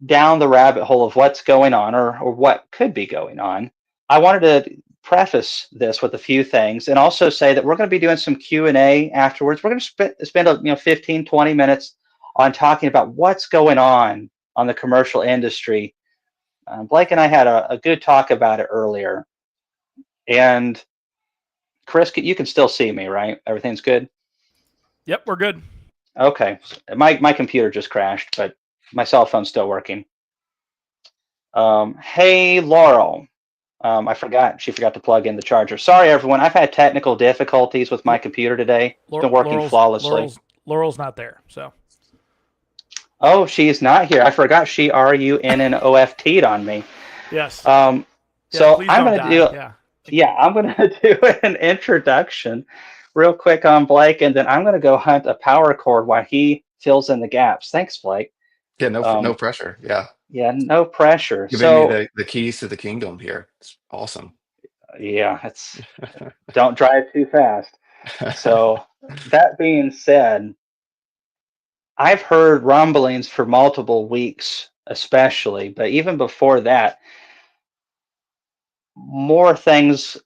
down the rabbit hole of what's going on or what could be going on, I wanted to preface this with a few things and also say that we're going to be doing some Q&A afterwards. We're going to spend 15, 20 minutes on talking about what's going on the commercial industry. Blake and I had a good talk about it earlier. And Chris, you can still see me, right? Everything's good? Yep, we're good. Okay. My computer just crashed, but my cell phone's still working. Hey, Laurel. I forgot. She forgot to plug in the charger. Sorry, everyone. I've had technical difficulties with my L- computer today. It's been working flawlessly. Laurel's not there. So Oh, she's not here. I forgot she RUNNOFT'd on me. yes, Um, yeah. so Please I'm don't going to die. do, Yeah, yeah, I'm going to do an introduction real quick on Blake, and then I'm going to go hunt a power cord while he fills in the gaps. Thanks, Blake. Yeah, no Um, pressure. Yeah, yeah, no pressure. giving me So, the keys to the kingdom here. It's awesome. yeah, don't drive too fast. So, that being said, I've heard rumblings for multiple weeks, especially, but even before that, more things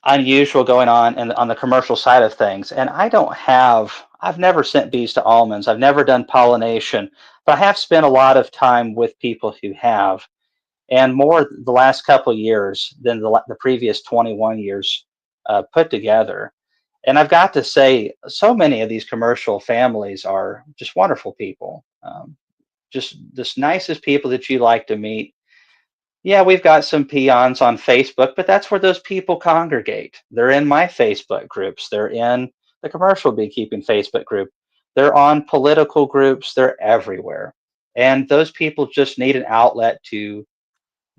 unusual going on on the commercial side of things. And I've never sent bees to almonds. I've never done pollination, but I have spent a lot of time with people who have, and more the last couple of years than the previous 21 years put together. And I've got to say, so many of these commercial families are just wonderful people. Just the nicest people that you like to meet. Yeah, we've got some peons on Facebook, but that's where those people congregate. They're in my Facebook groups. They're in the commercial beekeeping Facebook group. They're on political groups. They're everywhere. And those people just need an outlet to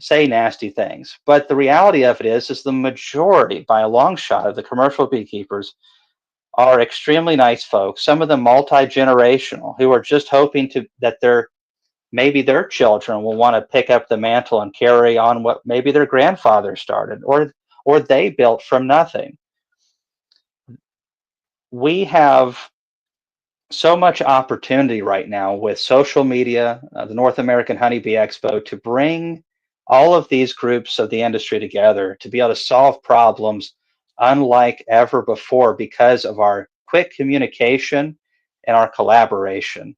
say nasty things. But the reality of it is the majority, by a long shot, of the commercial beekeepers are extremely nice folks. Some of them multi-generational, who are just hoping that maybe their children will want to pick up the mantle and carry on what maybe their grandfather started or they built from nothing. We have so much opportunity right now with social media, the North American Honeybee Expo, to bring all of these groups of the industry together to be able to solve problems unlike ever before because of our quick communication and our collaboration.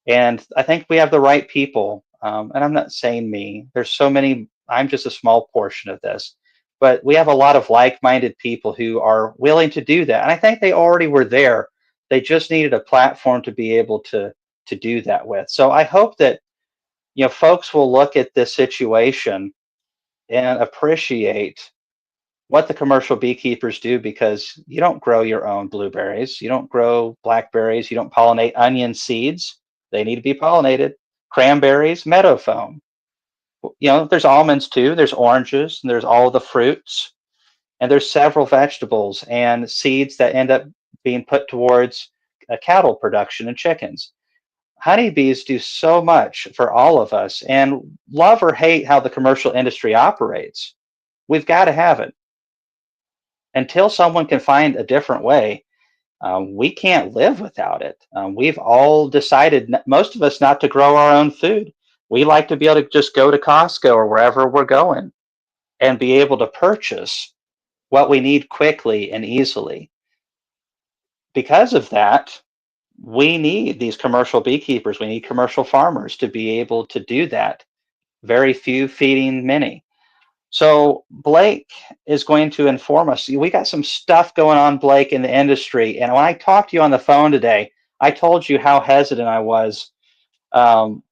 And I think we have the right people. And I'm not saying me, there's so many, I'm just a small portion of this, but we have a lot of like minded people who are willing to do that. And I think they already were there. They just needed a platform to be able to do that with. So I hope that folks will look at this situation and appreciate what the commercial beekeepers do, because you don't grow your own blueberries, you don't grow blackberries, you don't pollinate onion seeds. They need to be pollinated. Cranberries, meadow foam. There's almonds too, there's oranges, and there's all the fruits, and there's several vegetables and seeds that end up being put towards cattle production and chickens. honeybees do so much for all of us, and love or hate how the commercial industry operates, we've got to have it. Until someone can find a different way, we can't live without it. We've all decided, most of us, not to grow our own food. We like to be able to just go to Costco or wherever we're going and be able to purchase what we need quickly and easily. Because of that, we need these commercial beekeepers. We need commercial farmers to be able to do that. Very few feeding many. So Blake is going to inform us. We got some stuff going on, Blake, in the industry. And when I talked to you on the phone today, I told you how hesitant I was um,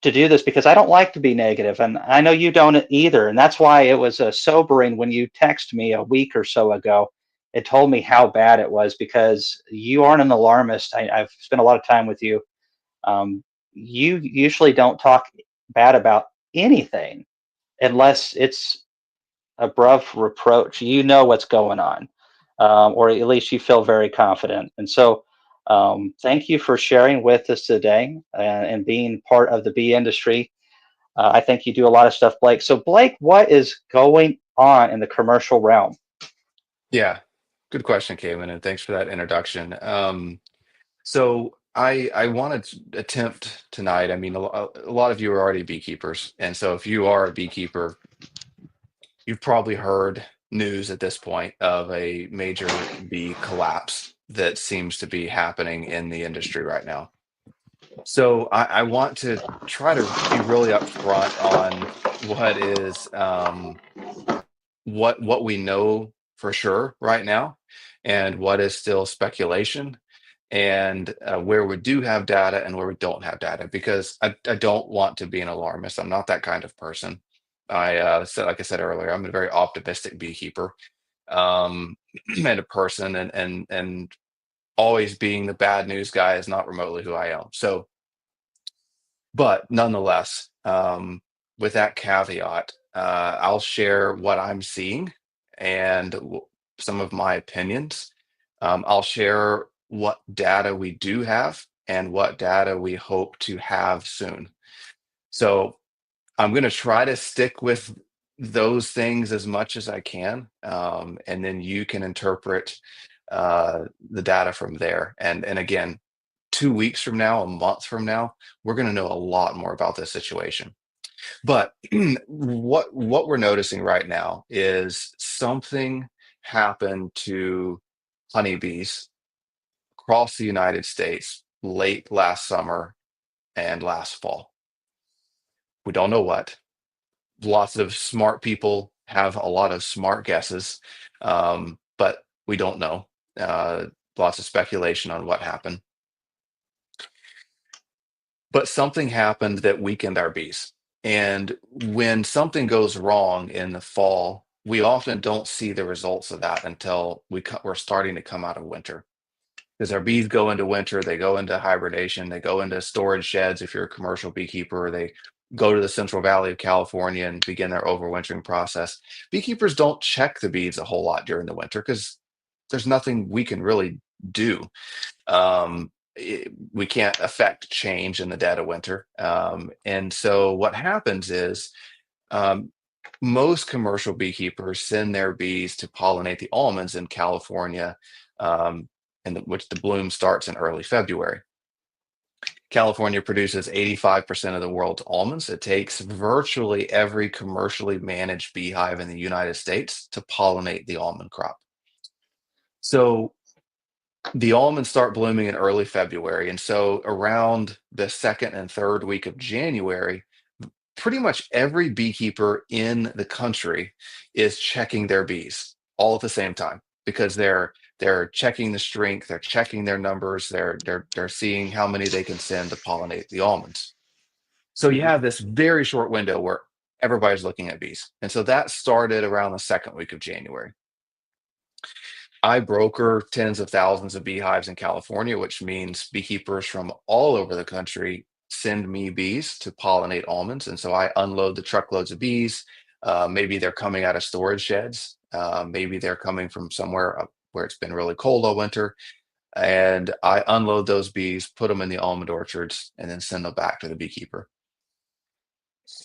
to do this because I don't like to be negative, and I know you don't either. And that's why it was sobering when you texted me a week or so ago. It told me how bad it was because you aren't an alarmist. I've spent a lot of time with you. You usually don't talk bad about anything unless it's above reproach. You know what's going on, or at least you feel very confident. And so, thank you for sharing with us today and being part of the bee industry. I think you do a lot of stuff, Blake. So, Blake, what is going on in the commercial realm? Yeah, good question, Cayman, and thanks for that introduction. So I wanted to attempt tonight. I mean, a lot of you are already beekeepers, and so if you are a beekeeper, you've probably heard news at this point of a major bee collapse that seems to be happening in the industry right now. So I want to try to be really upfront on what is what we know for sure right now, and what is still speculation, and where we do have data and where we don't have data. Because I don't want to be an alarmist. I'm not that kind of person. Like I said earlier, I'm a very optimistic beekeeper, um, and a person, and always being the bad news guy is not remotely who I am. So, but nonetheless, with that caveat, I'll share what I'm seeing and some of my opinions. I'll share what data we do have and what data we hope to have soon. So I'm going to try to stick with those things as much as I can, and then you can interpret the data from there. And again, 2 weeks from now, a month from now, we're going to know a lot more about this situation. But what we're noticing right now is something happened to honeybees across the United States late last summer and last fall. We don't know what. Lots of smart people have a lot of smart guesses, but we don't know. Lots of speculation on what happened. But something happened that weakened our bees. And when something goes wrong in the fall, we often don't see the results of that until we're starting to come out of winter. Because our bees go into winter, they go into hibernation, they go into storage sheds. If you're a commercial beekeeper, they go to the Central Valley of California and begin their overwintering process. Beekeepers don't check the bees a whole lot during the winter because there's nothing we can really do. We can't affect change in the dead of winter. And so what happens is, um, most commercial beekeepers send their bees to pollinate the almonds in California, um, which the bloom starts in early February. California produces 85% of the world's almonds. It takes virtually every commercially managed beehive in the United States to pollinate the almond crop. So the almonds start blooming in early February. And so around the second and third week of January, pretty much every beekeeper in the country is checking their bees all at the same time, because they're checking the strength, they're checking their numbers, they're seeing how many they can send to pollinate the almonds. So you have this very short window where everybody's looking at bees. And so that started around the second week of January. I broker tens of thousands of beehives in California, which means beekeepers from all over the country send me bees to pollinate almonds. And so I unload the truckloads of bees. Maybe they're coming out of storage sheds. Maybe they're coming from somewhere where it's been really cold all winter. and I unload those bees, put them in the almond orchards, and then send them back to the beekeeper.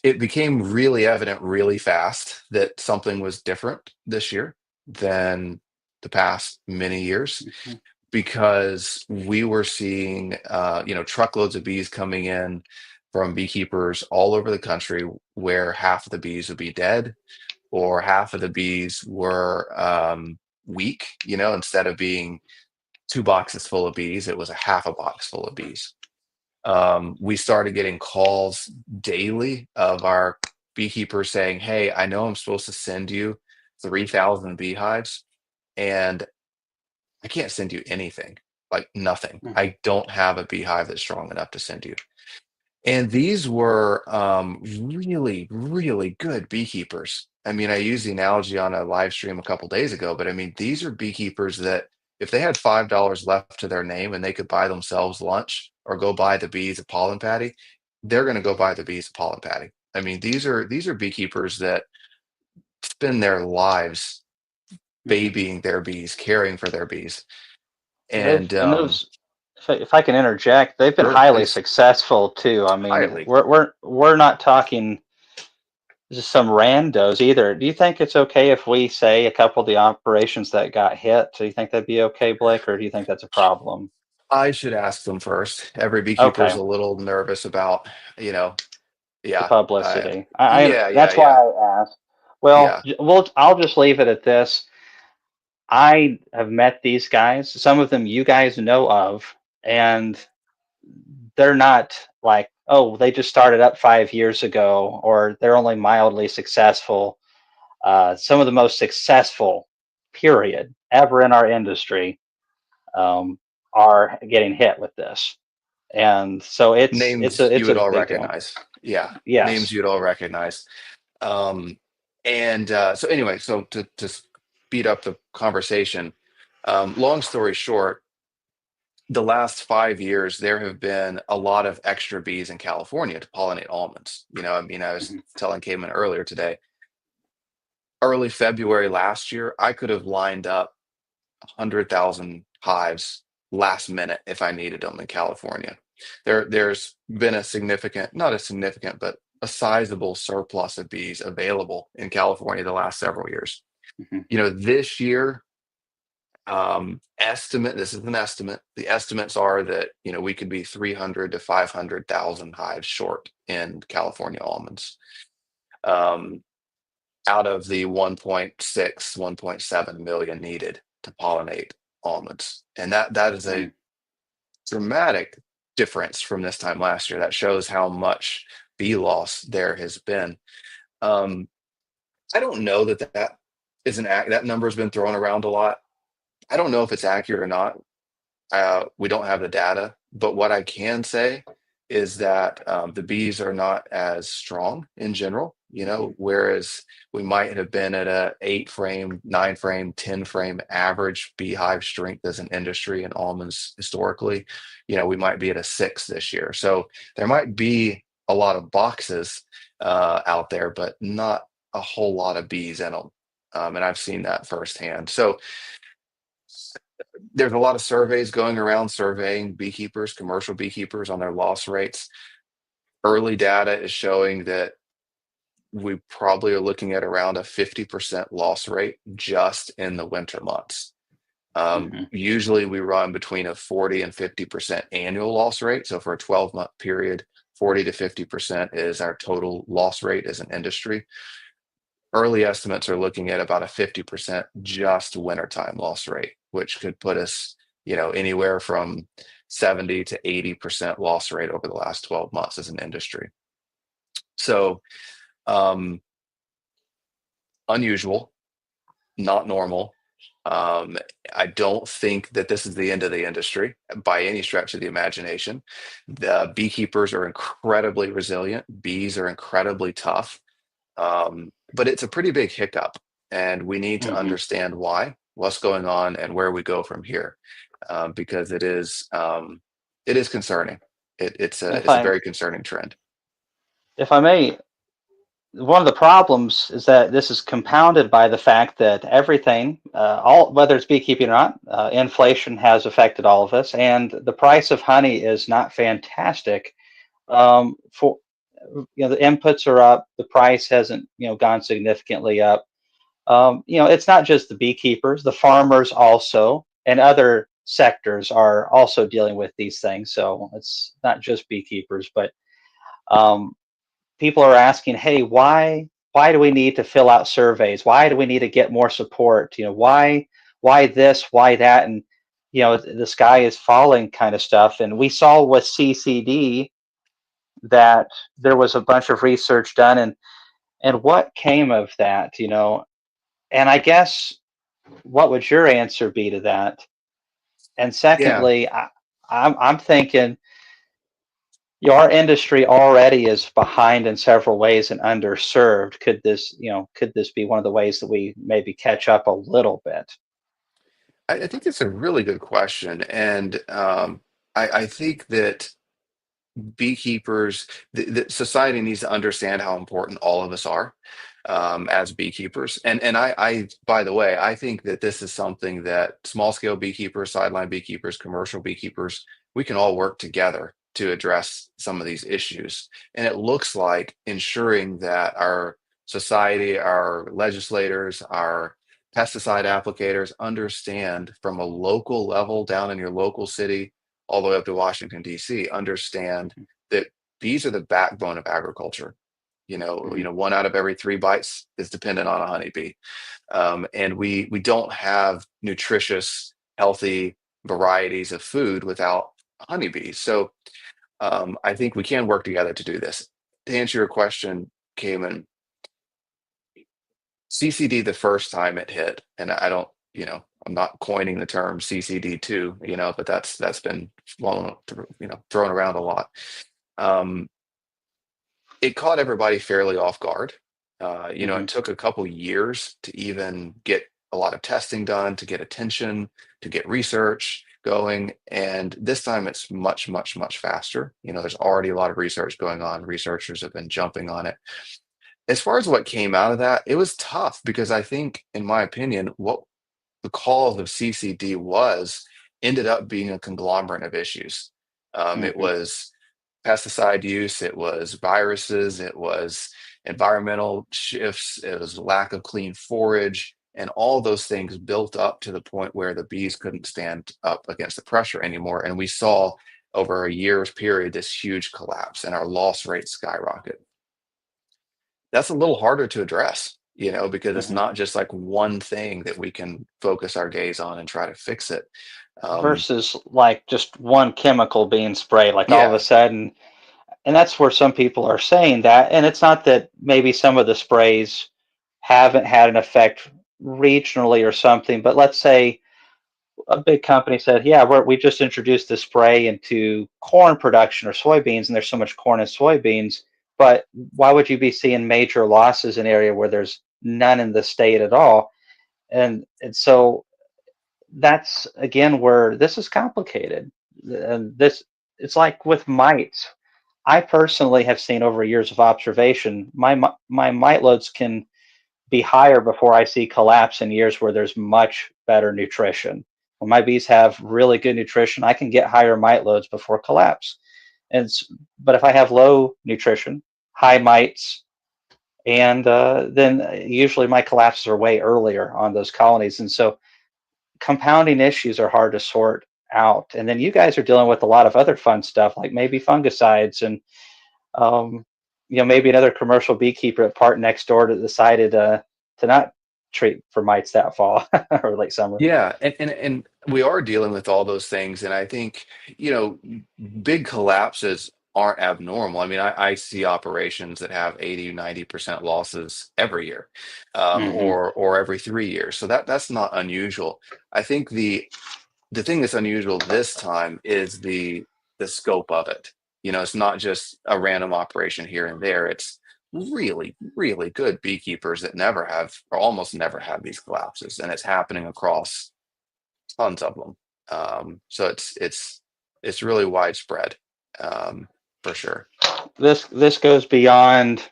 It became really evident really fast that something was different this year than the past many years, Mhm. because we were seeing truckloads of bees coming in from beekeepers all over the country, where half of the bees would be dead, or half of the bees were weak. Instead of being 2 boxes full of bees, it was a half a box full of bees. We started getting calls daily of our beekeepers saying, "Hey, I know I'm supposed to send you 3,000 beehives, and I can't send you anything, like nothing. Mhm. I don't have a beehive that's strong enough to send you." And these were really, really good beekeepers. I mean, I used the analogy on a live stream a couple days ago, but I mean, these are beekeepers that if they had $5 left to their name and they could buy themselves lunch or go buy the bees a pollen patty, they're going to go buy the bees a pollen patty. I mean, these are beekeepers that spend their lives Mhm. babying their bees, caring for their bees, They've and and those. If I can interject, they've been sure, highly please, successful too. I mean, highly. we're not talking just some randos either. Do you think it's okay if we say a couple of the operations that got hit? Do you think that'd be okay, Blake, or do you think that's a problem? I should ask them first. Every beekeeper is Okay, a little nervous about, you know, the yeah, publicity. yeah, yeah, That's why yeah, I asked. Well, yeah. I'll just leave it at this. I have met these guys. Some of them you guys know of, and they're not like, oh, they just started up 5 years ago, or they're only mildly successful. Some of the most successful, period, ever in our industry um, are getting hit with this, and so Names you it's a would all big deal. recognize. Yeah, names Yes. you'd all recognize. Um, and so anyway, so to speed up the conversation, long story short, the last 5 years there have been a lot of extra bees in California to pollinate almonds. I mean, I was Mhm. telling Cayman earlier today, early February last year, I could have lined up 100,000 hives last minute if I needed them in California. There's been a significant, not a significant, but a sizable surplus of bees available in California the last several years. Mhm. This year, this is an estimate. The estimates are that, we could be 300 to 500,000 hives short in California almonds. Um, Out of the 1.6, 1.7 million needed to pollinate almonds. And that is a Mhm. dramatic difference from this time last year. That shows how much bee loss there has been. Um, I don't know that is that number has been thrown around a lot. I don't know if it's accurate or not. We don't have the data, but what I can say is that the bees are not as strong in general. Mhm. Whereas we might have been at a 8 frame, 9 frame, 10 frame average beehive strength as an industry in almonds historically. We might be at a 6 this year. So there might be a lot of boxes out there, but not a whole lot of bees in them. And I've seen that firsthand. So there's a lot of surveys going around surveying beekeepers, commercial beekeepers, on their loss rates. Early data is showing that we probably are looking at around a 50% loss rate just in the winter months. Mhm. Usually we run between a 40 and 50% annual loss rate. So for a 12-month period, 40 to 50% is our total loss rate as an industry. Early estimates are looking at about a 50% just wintertime loss rate, which could put us, anywhere from 70 to 80% loss rate over the last 12 months as an industry. So, um, unusual, not normal. Um, I don't think that this is the end of the industry by any stretch of the imagination. The beekeepers are incredibly resilient. Bees are incredibly tough. But it's a pretty big hiccup, and we need to Mhm. understand why, what's going on, and where we go from here, because it is concerning. It's a If it's a I very concerning trend. if I may one of the problems is that this is compounded by the fact that everything, all whether it's beekeeping or not, inflation has affected all of us, and the price of honey is not fantastic. For the inputs are up, the price hasn't gone significantly up. It's not just the beekeepers, the farmers also, and other sectors are also dealing with these things. So it's not just beekeepers, but um, people are asking, hey, why do we need to fill out surveys? Why do we need to get more support? Why this, why that? And the sky is falling kind of stuff. And we saw with CCD that there was a bunch of research done, and what came of that, and I guess what would your answer be to that? And Yeah. secondly, I'm thinking our industry already is behind in several ways and underserved. Could this be one of the ways that we maybe catch up a little bit? I think it's a really good question. And I think that beekeepers, the society needs to understand how important all of us are as beekeepers. And by the way, I think that this is something that small scale beekeepers, sideline beekeepers, commercial beekeepers, we can all work together to address some of these issues. And it looks like ensuring that our society, our legislators, our pesticide applicators understand from a local level down in your local city all the way up to Washington, D.C., understand that bees are the backbone of agriculture. Mhm. 1 out of every 3 bites is dependent on a honeybee, and we don't have nutritious, healthy varieties of food without honeybees. So I think we can work together to do this. To answer your question, Cayman, CCD the first time it hit, and I don't, I'm not coining the term CCD2, but that's been thrown around a lot. Um, it caught everybody fairly off guard. It Mhm. took a couple years to even get a lot of testing done, to get attention, to get research going. And this time it's much, much, much faster. There's already a lot of research going on. Researchers have been jumping on it. As far as what came out of that, it was tough because I think, in my opinion, what the cause of CCD was ended up being a conglomerate of issues. It Mhm. was pesticide use, it was viruses, it was environmental shifts, it was lack of clean forage, and all those things built up to the point where the bees couldn't stand up against the pressure anymore. And we saw over a year's period this huge collapse and our loss rate skyrocket. That's a little harder to address, because it's Mhm. not just like one thing that we can focus our gaze on and try to fix it. Um, Versus like just one chemical being sprayed, like all of a yeah, sudden, and that's where some people are saying that. And it's not that maybe some of the sprays haven't had an effect regionally or something, but let's say a big company said, "Yeah, we just introduced this spray into corn production or soybeans, and there's so much corn and soybeans." But why would you be seeing major losses in an area where there's none in the state at all? And so that's again where this is complicated. And this it's like with mites. I personally have seen over years of observation, my mite loads can be higher before I see collapse in years where there's much better nutrition. When my bees have really good nutrition, I can get higher mite loads before collapse. And but if I have low nutrition, high mites, and then usually my collapses are way earlier on those colonies. And so compounding issues are hard to sort out. And then you guys are dealing with a lot of other fun stuff, like maybe fungicides and um, maybe another commercial beekeeper at park next door that decided to not treat for mites that fall or late summer. yeah, and we are dealing with all those things, and I think, you know, big collapses aren't abnormal. I mean, I see operations that have 80, 90% losses every year, Hmm. or every 3 years. So that's not unusual. I think the thing that's unusual this time is the scope of it. It's not just a random operation here and there. It's really, really good beekeepers that never have or almost never have these collapses, and it's happening across tons of them. So it's really widespread, um, for sure. This goes beyond.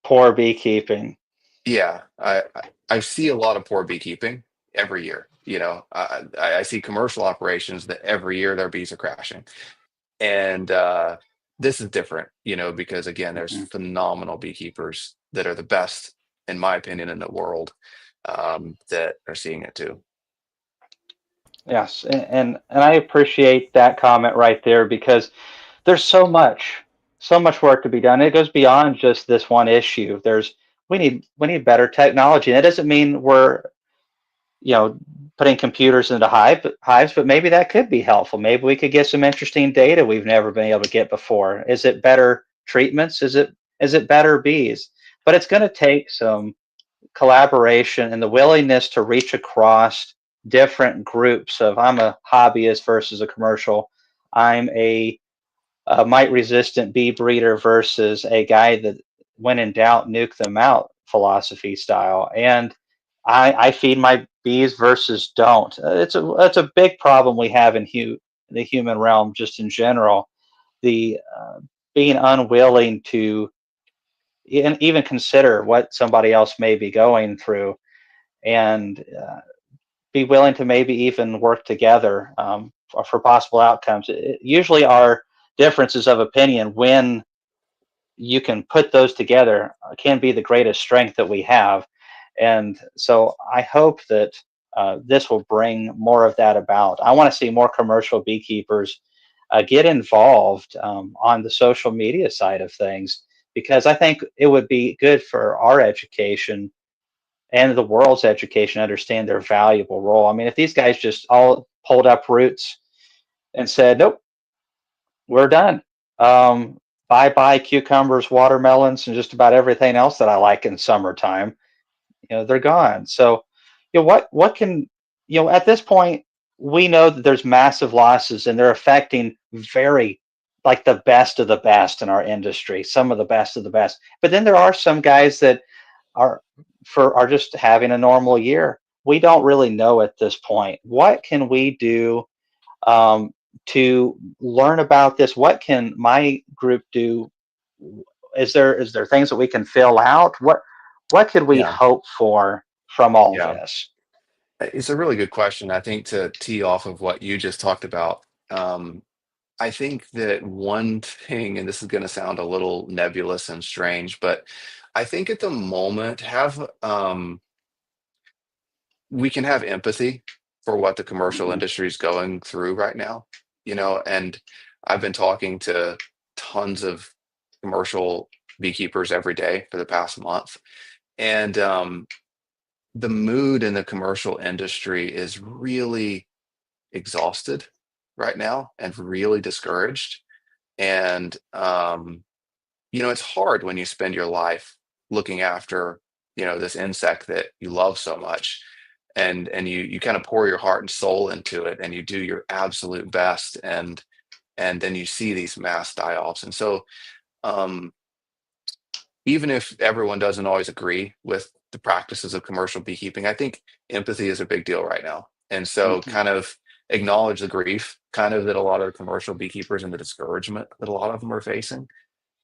Poor beekeeping. Yeah, I see a lot of poor beekeeping every year. You know, I see commercial operations that every year their bees are crashing, and this is different. You know, because again, there's Mhm. phenomenal beekeepers that are the best, in my opinion, in the world, that are seeing it too. Yes, and I appreciate that comment right there because there's so much work to be done. It goes beyond just this one issue. We need better technology. And it doesn't mean we're, you know, putting computers into hives, but maybe that could be helpful. Maybe we could get some interesting data we've never been able to get before. Is it better treatments? Is it better bees? But it's going to take some collaboration and the willingness to reach across different groups of I'm a hobbyist versus a commercial. I'm a mite resistant bee breeder versus a guy that when in doubt nuke them out philosophy style. And I feed my bees versus don't. It's a big problem we have in the human realm just in general. The being unwilling to even consider what somebody else may be going through and be willing to maybe even work together for possible outcomes. Usually, our differences of opinion, when you can put those together, can be the greatest strength that we have. And so, I hope that this will bring more of that about. I want to see more commercial beekeepers get involved on the social media side of things because I think it would be good for our education and the world's education understand their valuable role. I mean, if these guys just all pulled up roots and said, "Nope, we're done. Bye bye cucumbers, watermelons, and just about everything else that I like in summertime," they're gone. So, what can at this point we know that there's massive losses and they're affecting very like the best of the best in our industry, some of the best of the best. But then there are some guys that are are just having a normal year. We don't really know at this point. What can we do um, to learn about this? What can my group do? Is there things that we can fill out? What could we Yeah, hope for from all yeah. this? It's a really good question. I think to tee off of what you just talked about, I think that one thing, and this is going to sound a little nebulous and strange, but I think at the moment we can have empathy for what the commercial Hmm. industry is going through right now, you know, and I've been talking to tons of commercial beekeepers every day for the past month. And the mood in the commercial industry is really exhausted right now and really discouraged. And you know, it's hard when you spend your life looking after, you know, this insect that you love so much, and you kind of pour your heart and soul into it, and you do your absolute best, and then you see these mass die-offs. And so um even if everyone doesn't always agree with the practices of commercial beekeeping, I think empathy is a big deal right now. And so Hmm. kind of acknowledge the grief kind of that a lot of the commercial beekeepers and the discouragement that a lot of them are facing,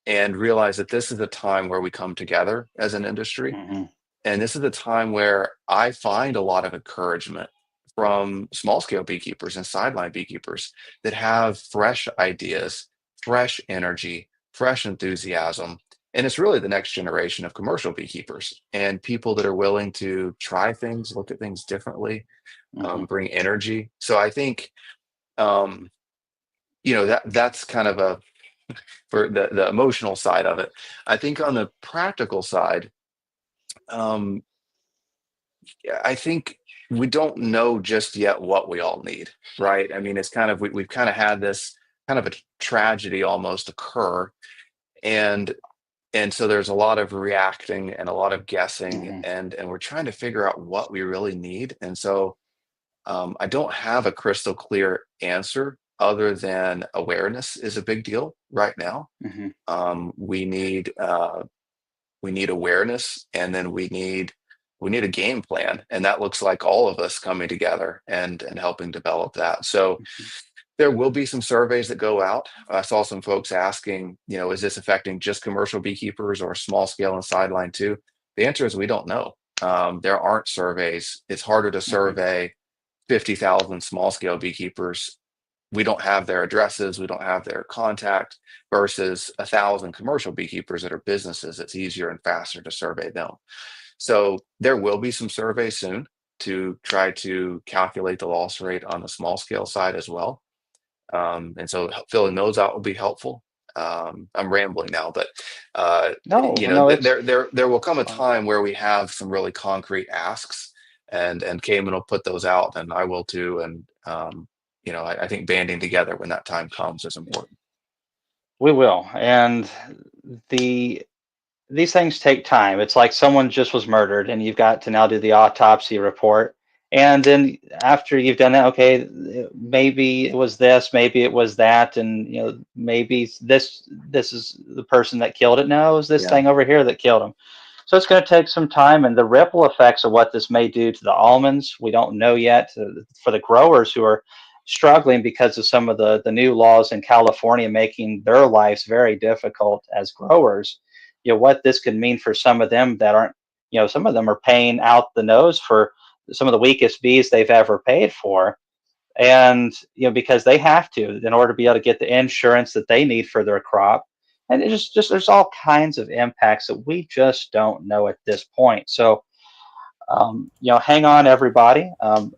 and realize that this is a time where we come together as an industry. Hmm. And this is a time where I find a lot of encouragement from small scale beekeepers and sideline beekeepers that have fresh ideas, fresh energy, fresh enthusiasm. And it's really the next generation of commercial beekeepers and people that are willing to try things, look at things differently, Hmm. bring energy. So I think, um, you know, that's kind of a for the emotional side of it. I think on the practical side, um, yeah, I think we don't know just yet what we all need, right? I mean, it's kind of we've kind of had this kind of a tragedy almost occur, and so there's a lot of reacting and a lot of guessing, Hmm. and we're trying to figure out what we really need. And so I don't have a crystal clear answer other than awareness is a big deal right now. Hmm. We need awareness, and then we need a game plan, and that looks like all of us coming together and helping develop that. So There will be some surveys that go out. I saw some folks asking, is this affecting just commercial beekeepers or small scale and sideline too? The answer is we don't know. There aren't surveys. It's harder to Mhm. survey 50,000 small scale beekeepers. We don't have their addresses. We don't have their contact versus 1,000 commercial beekeepers that are businesses. It's easier and faster to survey them. So there will be some surveys soon to try to calculate the loss rate on the small scale side as well. And so filling those out will be helpful. I'm rambling now, but No, no, there will come it's a fine. time where we have some really concrete asks, and Cayman will put those out, and I will too. And I think banding together when that time comes is important. We will. And the these things take time. It's like someone just was murdered, and you've got to now do the autopsy report. And then after you've done that, okay, maybe it was this, maybe it was that, and maybe this is the person that killed it. No, it was this Yeah. thing over here that killed him. So it's going to take some time, and the ripple effects of what this may do to the almonds, we don't know yet. For the growers who are struggling because of some of the new laws in California making their lives very difficult as growers, what this could mean for some of them that aren't, some of them are paying out the nose for some of the weakest bees they've ever paid for. And, because they have to in order to be able to get the insurance that they need for their crop. And it just there's all kinds of impacts that we just don't know at this point. So, hang on, everybody.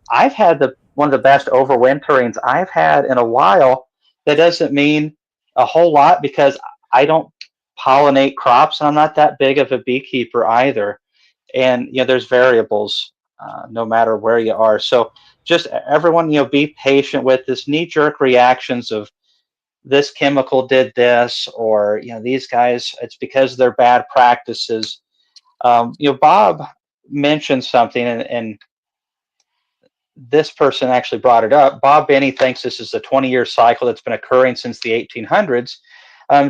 I've had one of the best overwinterings I've had in a while. That doesn't mean a whole lot because I don't pollinate crops. I'm not that big of a beekeeper either, and there's variables no matter where you are. So just everyone, be patient with this knee-jerk reactions of this chemical did this, or these guys, it's because of their bad practices. Bob mentioned something, and this person actually brought it up. Bob Benny thinks this is a 20-year cycle that's been occurring since the 1800s.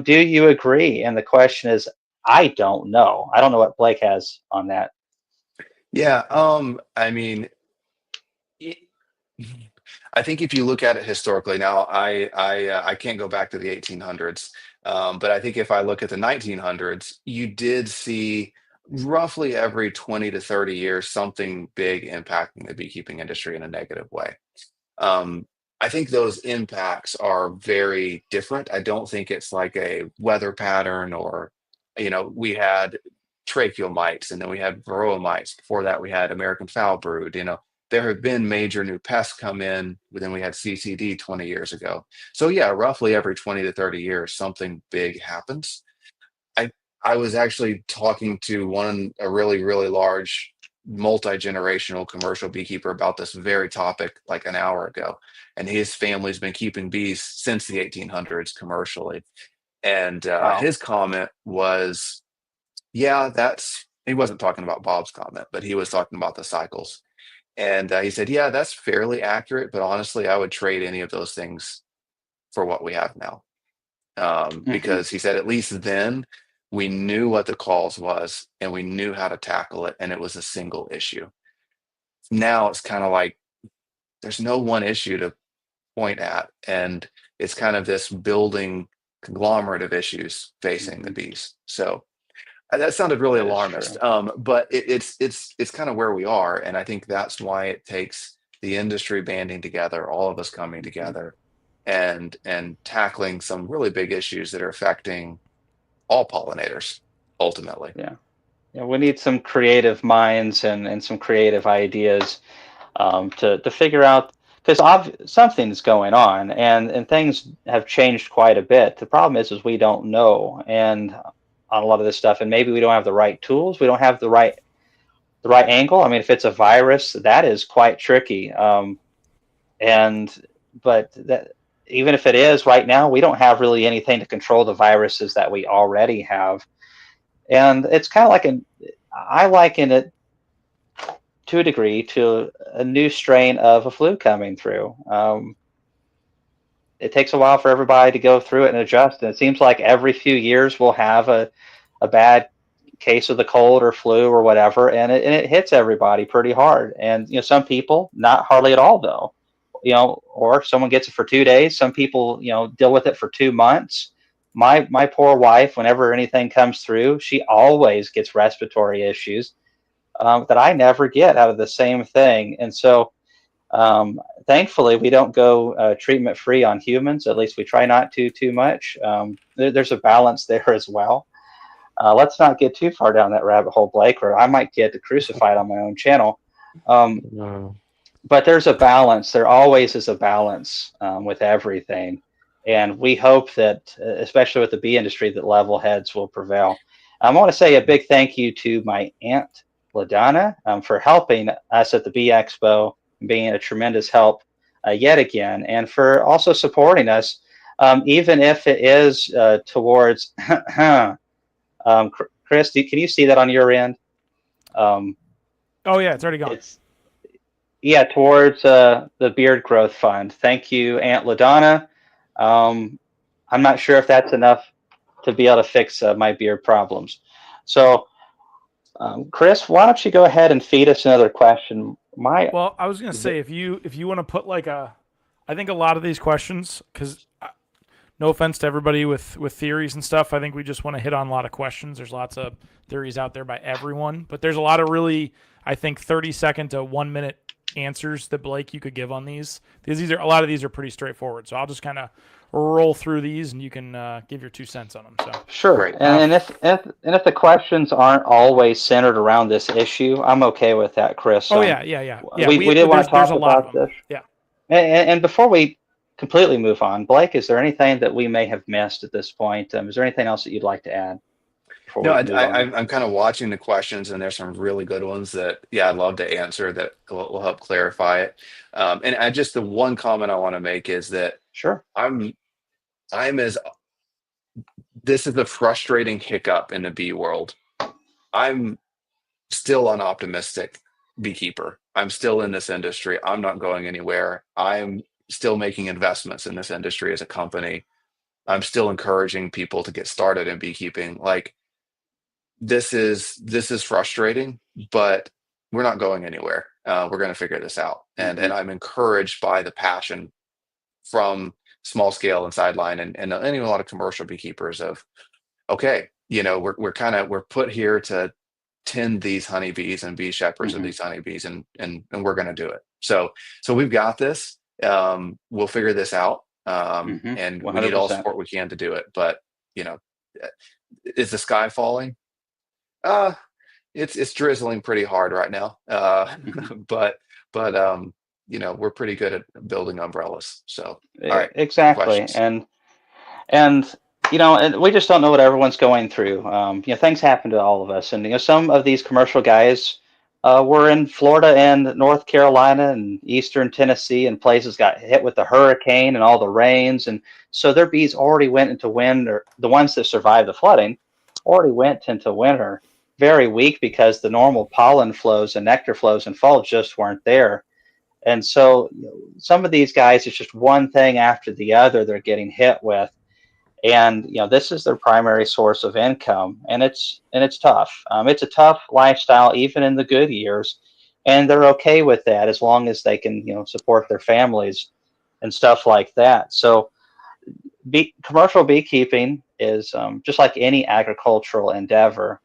Do you agree? And the question is, I don't know. I don't know what Blake has on that. Yeah. I mean, it- I think if you look at it historically, now I can't go back to the 1800s, but I think if I look at the 1900s, you did see roughly every 20 to 30 years something big impacting the beekeeping industry in a negative way. Um, I think those impacts are very different. I don't think it's like a weather pattern or, we had tracheal mites and then we had varroa mites. Before that, we had American foul brood. There have been major new pests come in. Then we had CCD 20 years ago. So yeah, roughly every 20 to 30 years, something big happens. I I was actually talking to a really, really large multi-generational commercial beekeeper about this very topic like an hour ago. And his family's been keeping bees since the 1800s commercially. And Wow. his comment was, yeah, he wasn't talking about Bob's comment, but he was talking about the cycles. And he said, yeah, that's fairly accurate, but honestly, I would trade any of those things for what we have now. Hmm. Because he said at least then we knew what the cause was and we knew how to tackle it, and it was a single issue. Now it's kind of like there's no one issue to point at, and it's kind of this building conglomerate of issues facing the Hmm. bees. So that sounded really That is alarmist, true. but it's kind of where we are, and I think that's why it takes the industry banding together, all of us coming Hmm. together, and tackling some really big issues that are affecting all pollinators ultimately. Yeah. Yeah, we need some creative minds and some creative ideas to figure out because something's going on and things have changed quite a bit. The problem is we don't know and on a lot of this stuff, and maybe we don't have the right tools. We don't have the right angle. I mean, if it's a virus, that is quite tricky. And but that even if it is right now, we don't have really anything to control the viruses that we already have. And it's kind of like I liken it to a degree to a new strain of a flu coming through. It takes a while for everybody to go through it and adjust. And it seems like every few years we'll have a bad case of the cold or flu or whatever, and it hits everybody pretty hard. And some people not hardly at all though, or someone gets it for 2 days. Some people, deal with it for 2 months. My poor wife, whenever anything comes through, she always gets respiratory issues that I never get out of the same thing. And so, thankfully, we don't go treatment free on humans. At least we try not to too much. There's a balance there as well. Let's not get too far down that rabbit hole, Blake, or I might get crucified on my own channel. Um, No. but there's a balance. There always is a balance with everything. And we hope that, especially with the bee industry, that level heads will prevail. I want to say a big thank you to my aunt, LaDonna, for helping us at the Bee Expo and being a tremendous help yet again, and for also supporting us, even if it is towards. Chris, can you see that on your end? Oh yeah, it's already gone. It's Yeah, towards the beard growth fund. Thank you, Aunt LaDonna. I'm not sure if that's enough to be able to fix my beard problems. So, Chris, why don't you go ahead and feed us another question? Well, I was gonna say if you want to put like I think a lot of these questions, because no offense to everybody with theories and stuff, I think we just want to hit on a lot of questions. There's lots of theories out there by everyone, but there's a lot of really, I think, 30-second to 1-minute answers that Blake you could give on these, because these are a lot of these are pretty straightforward. So I'll just kind of roll through these, and you can give your 2 cents on them. So Sure. Great. And if the questions aren't always centered around this issue, I'm okay with that, Chris. oh yeah. We did want to there's talk a lot about of them. this. Yeah. And before we completely move on, Blake, is there anything that we may have missed at this point? Is there anything else that you'd like to add before No, we move on? I'm kind of watching the questions, and there's some really good ones that, yeah, I'd love to answer that will help clarify it. And I just the one comment I want to make is that Sure. I'm I'm as this is a frustrating hiccup in the bee world. I'm still an optimistic beekeeper. I'm still in this industry. I'm not going anywhere. I'm still making investments in this industry as a company. I'm still encouraging people to get started in beekeeping. Like this is frustrating, but we're not going anywhere. We're going to figure this out, and I'm encouraged by the passion from small scale and sideline and even a lot of commercial beekeepers of okay, we're put here to tend these honeybees and be shepherds of Mm-hmm. these honeybees, and we're going to do it. So we've got this. We'll figure this out, Mm-hmm. and we need all 100%. support we can to do it. But you know, is the sky falling? Uh, it's drizzling pretty hard right now. Mm-hmm. But we're pretty good at building umbrellas. So all right, Exactly. questions. And we just don't know what everyone's going through. Things happen to all of us, and some of these commercial guys were in Florida and North Carolina and Eastern Tennessee, and places got hit with the hurricane and all the rains, and so their bees already went into winter. The ones that survived the flooding already went into winter very weak because the normal pollen flows and nectar flows in fall just weren't there. And so some of these guys, it's just one thing after the other they're getting hit with, and this is their primary source of income, and it's tough. It's a tough lifestyle even in the good years, and they're okay with that as long as they can support their families and stuff like that. So commercial beekeeping is just like any agricultural endeavor,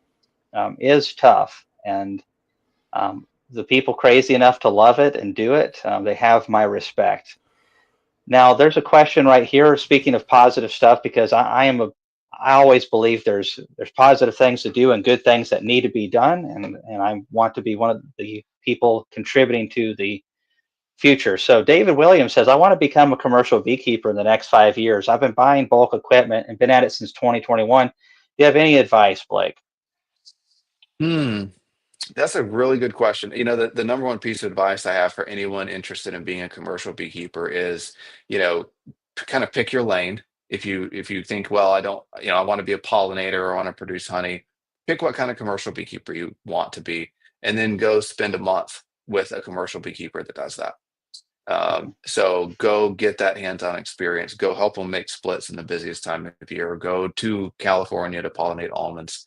is tough, and the people crazy enough to love it and do it, they have my respect. Now, there's a question right here. Speaking of positive stuff, because I always believe there's positive things to do and good things that need to be done, and I want to be one of the people contributing to the future. So David Williams says, I want to become a commercial beekeeper in the next 5 years. I've been buying bulk equipment and been at it since 2021. Do you have any advice, Blake? Hmm. That's a really good question. The number one piece of advice I have for anyone interested in being a commercial beekeeper is, kind of pick your lane. If you think, well, I don't, I want to be a pollinator or I want to produce honey, pick what kind of commercial beekeeper you want to be, and then go spend a month with a commercial beekeeper that does that. Mhm. So go get that hands-on experience. Go help them make splits in the busiest time of year. Go to California to pollinate almonds.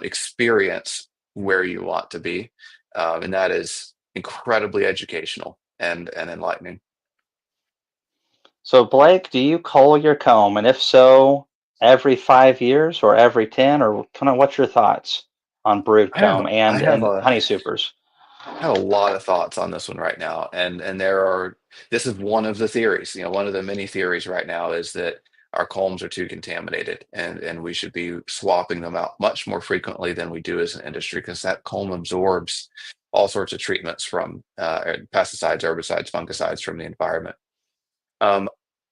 Experience where you want to be, and that is incredibly educational and enlightening. So Blake, do you cull your comb? And if so, every 5 years or every 10, or kind of what's your thoughts on brood I have comb I have and a honey supers? I have a lot of thoughts on this one right now, and this is one of the theories. One of the many theories right now is that our culms are too contaminated, and we should be swapping them out much more frequently than we do as an industry, because that culm absorbs all sorts of treatments from pesticides, herbicides, fungicides from the environment. Um,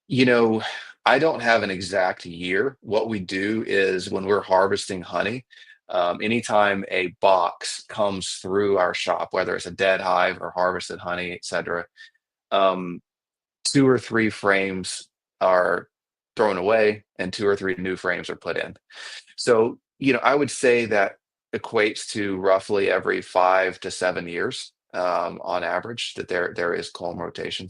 you know, I don't have an exact year. What we do is when we're harvesting honey, anytime a box comes through our shop, whether it's a dead hive or harvested honey, etc., um, two or three frames are thrown away and two or three new frames are put in. So, I would say that equates to roughly every 5 to 7 years, on average, that there is culm rotation.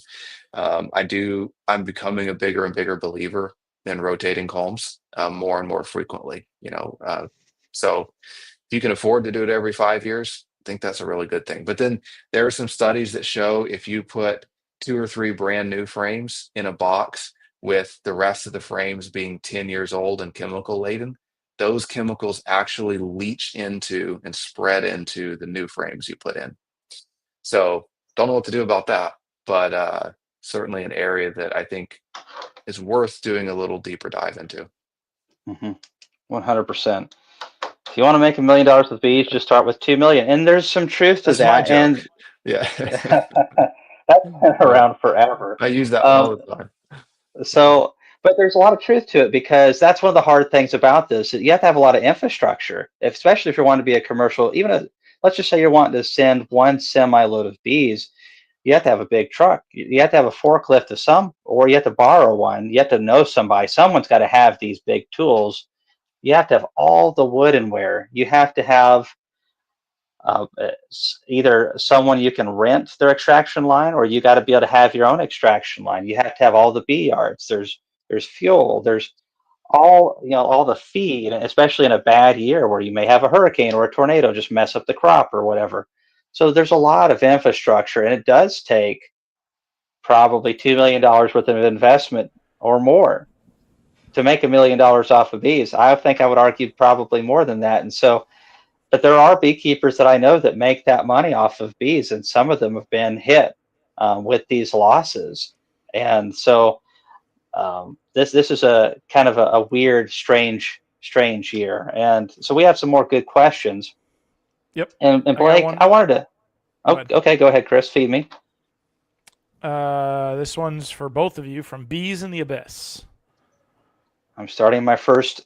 I'm becoming a bigger and bigger believer in rotating culms, more and more frequently. So if you can afford to do it every 5 years, I think that's a really good thing. But then there are some studies that show if you put two or three brand new frames in a box with the rest of the frames being 10 years old and chemical laden, those chemicals actually leach into and spread into the new frames you put in. So don't know what to do about that, but certainly an area that I think is worth doing a little deeper dive into. 100%. If you want to make $1 million with bees, just start with 2 million. And there's some truth to That's my that. joke. And Yeah. that's been Yeah. around forever. I use that one all Um, the time. so, but there's a lot of truth to it, because that's one of the hard things about this. You have to have a lot of infrastructure, especially if you want to be a commercial, let's just say you're wanting to send one semi load of bees. You have to have a big truck. You have to have a forklift of some, or you have to borrow one. You have to know somebody. Someone's got to have these big tools. You have to have all the woodenware. You have to have either someone you can rent their extraction line, or you got to be able to have your own extraction line. You have to have all the bee yards. There's fuel. There's all the feed, especially in a bad year where you may have a hurricane or a tornado just mess up the crop or whatever. So there's a lot of infrastructure, and it does take probably $2 million worth of investment or more to make $1 million off of bees. I think I would argue probably more than that. And so, but there are beekeepers that I know that make that money off of bees, and some of them have been hit with these losses. And so this is a kind of a weird, strange year. And so we have some more good questions. Yep. And I got Blake, one. I wanted to. Go Oh, ahead. okay, go ahead, Chris. Feed me. This one's for both of you from Bees in the Abyss. I'm starting my first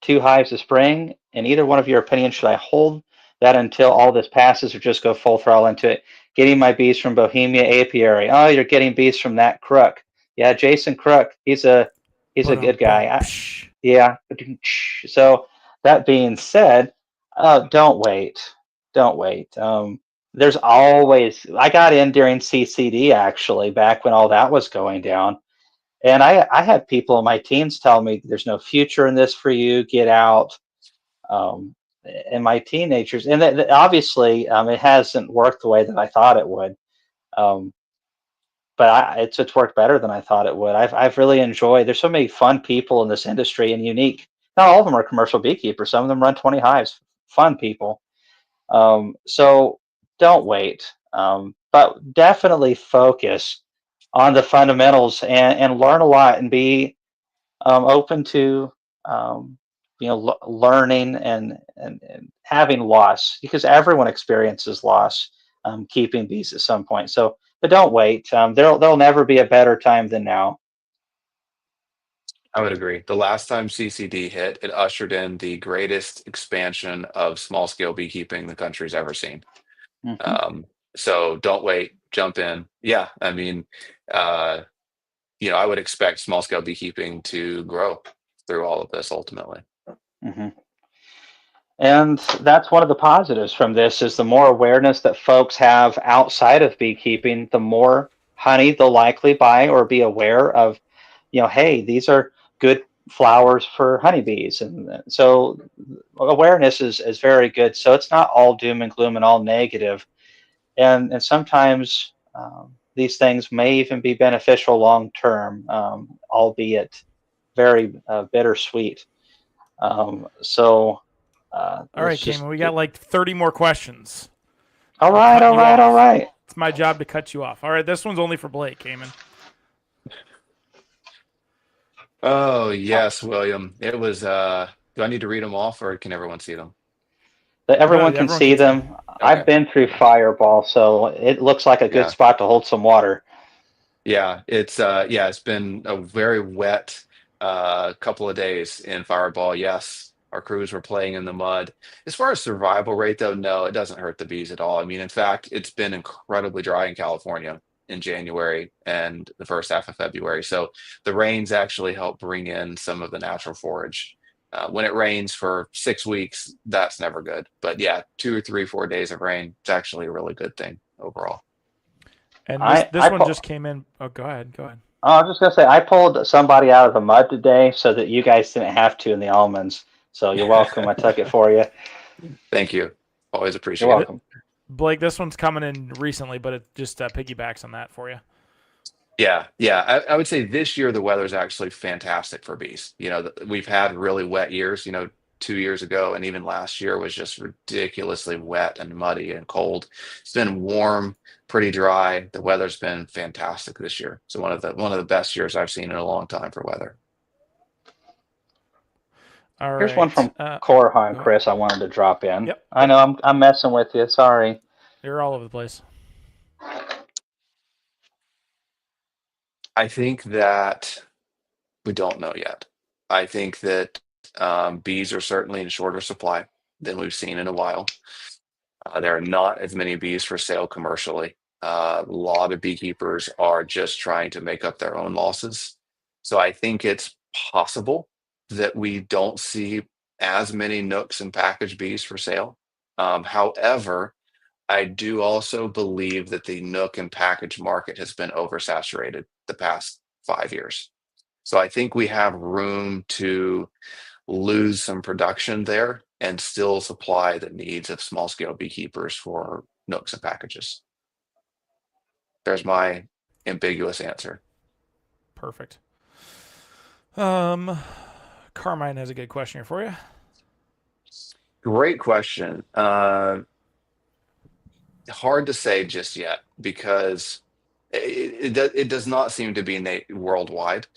2 hives of spring. In either one of your opinions, should I hold that until all this passes, or just go full throttle into it? Getting my bees from Bohemia Apiary. Oh, you're getting bees from that Crook. Yeah, Jason Crook. He's a good guy. Yeah. So that being said, don't wait. Don't wait. There's always. I got in during CCD, actually, back when all that was going down. And I had people in my teens tell me there's no future in this for you. Get out. Um, and my teenagers, and obviously, it hasn't worked the way that I thought it would. Um, but it's worked better than I thought it would. I've really enjoyed. There's so many fun people in this industry, and unique. Not all of them are commercial beekeepers. Some of them run 20 hives. Fun people. So don't wait, but definitely focus on the fundamentals, and learn a lot, and be open to um, learning, and having loss, because everyone experiences loss keeping bees at some point. So, but don't wait. There'll never be a better time than now. I would agree. The last time CCD hit, it ushered in the greatest expansion of small scale beekeeping the country's ever seen. Hmm. Um, so don't wait, jump in. Yeah, I mean, uh, I would expect small scale beekeeping to grow through all of this ultimately. Hmm. And that's one of the positives from this, is the more awareness that folks have outside of beekeeping, the more honey they'll likely buy, or be aware of, hey, these are good flowers for honeybees. And so awareness is very good. So it's not all doom and gloom and all negative. And sometimes, these things may even be beneficial long term, albeit very bittersweet. So All right, it's just Kamon, we got like 30 more questions. all I'm right, cutting all you right, off. all right. It's my job to cut you off. All right, this one's only for Blake, Kamon. Oh yes, William. It was. Do I need to read them off, or can everyone see them? That No, everyone can everyone see can see. them. I've Okay. been through Fireball, so it looks like a good Yeah. spot to hold some water. It's been a very wet couple of days in Fireball. Yes, our crews were playing in the mud. As far as survival rate though, no, it doesn't hurt the bees at all. I mean, in fact, it's been incredibly dry in California in January and the first half of February. So the rains actually help bring in some of the natural forage. When it rains for 6 weeks, that's never good. But yeah, 2 or 3, 4 days of rain, it's actually a really good thing overall. And this I this I one pull, just came in. Oh, go ahead. Go ahead. I was just gonna say I pulled somebody out of the mud today so that you guys didn't have to in the almonds. So you're welcome. I took it for you. Thank you. Always You're appreciate it. welcome. Blake, this one's coming in recently, but it just piggybacks on that for you. Yeah. I would say this year the weather's actually fantastic for bees. We've had really wet years, 2 years ago, and even last year was just ridiculously wet and muddy and cold. It's been warm, pretty dry. The weather's been fantastic this year. So one of the best years I've seen in a long time for weather. All Here's one right. from Korhan, Go ahead. Chris. I wanted to drop in. Yep. I know I'm messing with you. Sorry. You're all over the place. I think that we don't know yet. I think that bees are certainly in shorter supply than we've seen in a while. There are not as many bees for sale commercially. A lot of beekeepers are just trying to make up their own losses. So I think it's possible that we don't see as many Nooks and package bees for sale. However, I do also believe that the Nook and package market has been oversaturated the past 5 years. So I think we have room to lose some production there and still supply the needs of small scale beekeepers for nooks and packages. There's my ambiguous answer. Perfect. Carmine has a good question here for you. Great question. Hard to say just yet because it does not seem to be worldwide.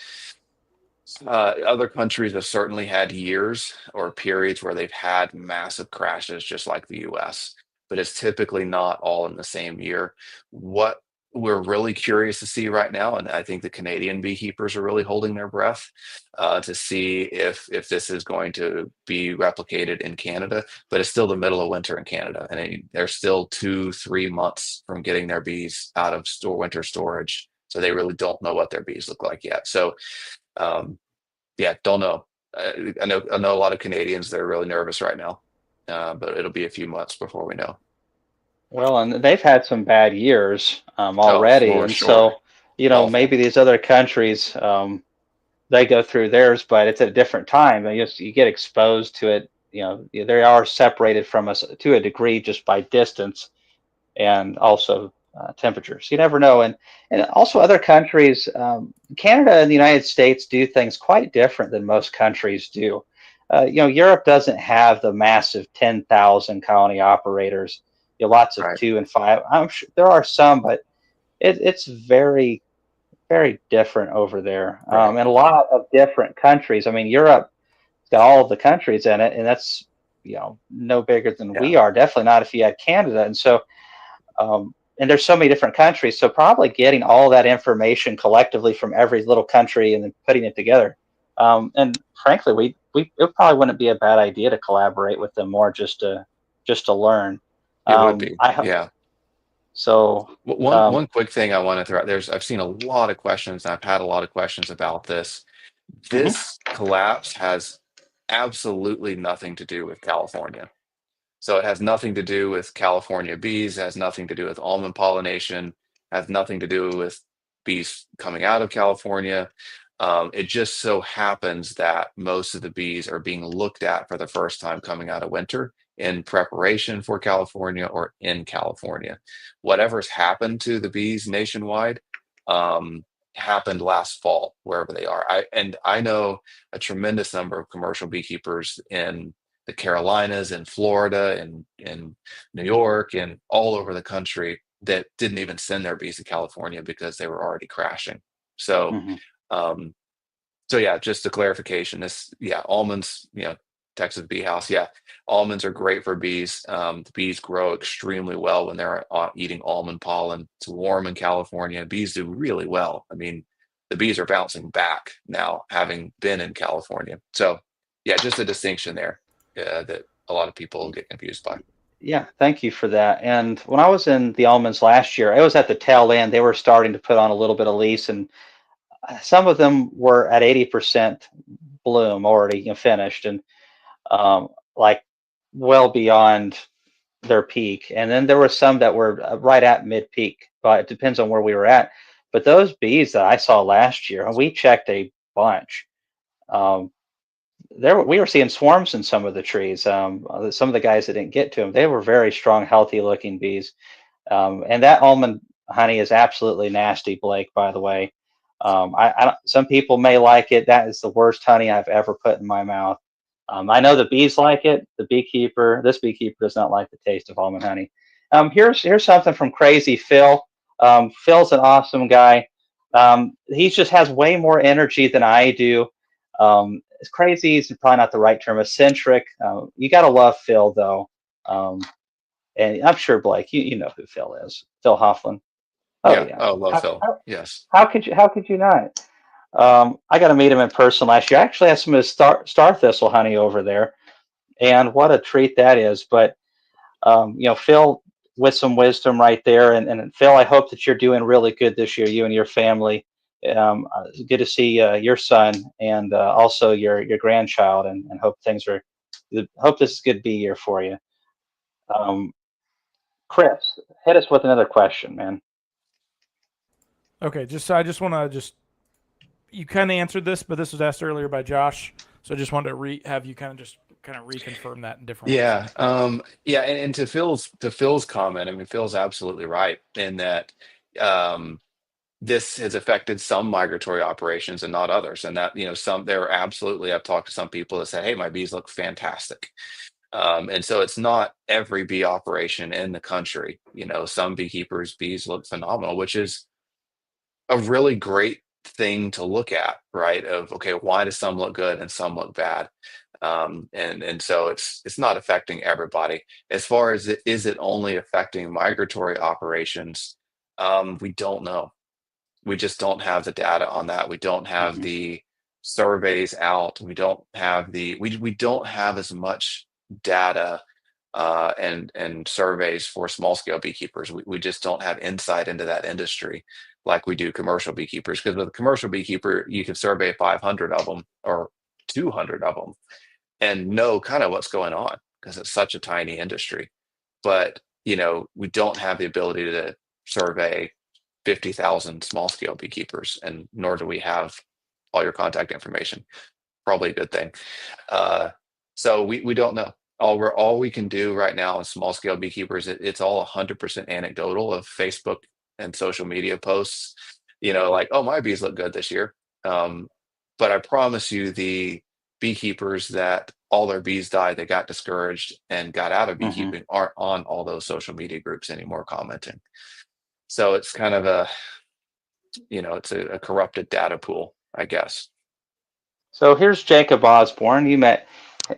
Other countries have certainly had years or periods where they've had massive crashes, just like the US, but it's typically not all in the same year. What we're really curious to see right now, and I think the Canadian beekeepers are really holding their breath to see if this is going to be replicated in Canada, but it's still the middle of winter in Canada, and they're still 2, 3 months from getting their bees out of winter storage. So they really don't know what their bees look like yet. So um, yeah, don't know. I know a lot of Canadians that are really nervous right now, but it'll be a few months before we know. Well, and they've had some bad years Oh, already, for and sure. so Awful. maybe these other countries they go through theirs, but it's at a different time. And you get exposed to it. They are separated from us to a degree just by distance and also temperatures. You never know. And also other countries, Canada and the United States do things quite different than most countries do. Europe doesn't have the massive 10,000 colony operators. Lots of Right. 2 and 5. I'm sure there are some, but it's very, very different over there. Right. And a lot of different countries. I mean, Europe's got all of the countries in it, and that's no bigger than we Yeah. are. Definitely not if you had Canada. And so and there's so many different countries, so probably getting all that information collectively from every little country and then putting it together. And frankly, it probably wouldn't be a bad idea to collaborate with them more just to learn. It would be. I hope Yeah. so. One quick thing I want to throw out I've seen a lot of questions and I've had a lot of questions about this. Mhm. This collapse has absolutely nothing to do with California. So it has nothing to do with California bees, it has nothing to do with almond pollination, has nothing to do with bees coming out of California. It just so happens that most of the bees are being looked at for the first time coming out of winter in preparation for California or in California. Whatever's happened to the bees nationwide happened last fall, wherever they are. I know a tremendous number of commercial beekeepers in the Carolinas and Florida and in New York and all over the country that didn't even send their bees to California because they were already crashing. So, Hmm. um, so yeah, just a clarification. This, yeah, almonds, Texas bee house. Yeah, almonds are great for bees. The bees grow extremely well when they're eating almond pollen. It's warm in California. Bees do really well. I mean, the bees are bouncing back now, having been in California. So, yeah, just a distinction there that a lot of people get confused by. Yeah, thank you for that. And when I was in the almonds last year, it was at the tail end. They were starting to put on a little bit of leaves, and some of them were at 80% bloom already, finished, and like well beyond their peak. And then there were some that were right at mid peak, but it depends on where we were at. But those bees that I saw last year, and we checked a bunch. Um, we were seeing swarms in some of the trees. Some of the guys that didn't get to them, they were very strong, healthy looking bees. And that almond honey is absolutely nasty, Blake, by the way. Some people may like it. That is the worst honey I've ever put in my mouth. I know the bees like it. This beekeeper does not like the taste of almond honey. Here's something from Crazy Phil. Phil's an awesome guy. He just has way more energy than I do. Crazy is probably not the right term. Eccentric. You gotta love Phil though. Um, and I'm sure Blake, you know who Phil is. Phil Hoffman. Oh Yeah. yeah. Oh, love How, Phil. how, Yes. how could you not? I got to meet him in person last year. I actually had some of his star thistle honey over there, and what a treat that is. But Phil with some wisdom right there, and Phil, I hope that you're doing really good this year, you and your family. Good to see your son and also your grandchild, and hope this is a good B year for you. Um, Chris, hit us with another question, man. Okay, I just want to just you kind of answered this, but this was asked earlier by Josh, so I just wanted to have you kind of reconfirm that in different ways. Yeah. Yeah. And to Phil's comment, I mean, Phil's absolutely right in that um, this has affected some migratory operations and not others. And that, there are absolutely, I've talked to some people that said, hey, my bees look fantastic. And so it's not every bee operation in the country. Some beekeepers' bees look phenomenal, which is a really great thing to look at, right? Of okay, why do some look good and some look bad? And so it's not affecting everybody. As far as is it only affecting migratory operations? We don't know. We just don't have the data on that. We don't have Hmm. the surveys out. We don't have as much data and surveys for small scale beekeepers. We just don't have insight into that industry like we do commercial beekeepers. Because with a commercial beekeeper, you can survey 500 of them or 200 of them and know kind of what's going on because it's such a tiny industry. But we don't have the ability to survey 50,000 small scale beekeepers, and nor do we have all your contact information. Probably a good thing. Uh, so we don't know. All we can do right now is small scale beekeepers. It's all 100% anecdotal of Facebook and social media posts. Like, oh, my bees look good this year. Um, but I promise you, the beekeepers that all their bees died, they got discouraged and got out of Hmm. beekeeping, aren't on all those social media groups anymore commenting. So it's kind of it's a corrupted data pool, I guess. So here's Jacob Osborne. You've met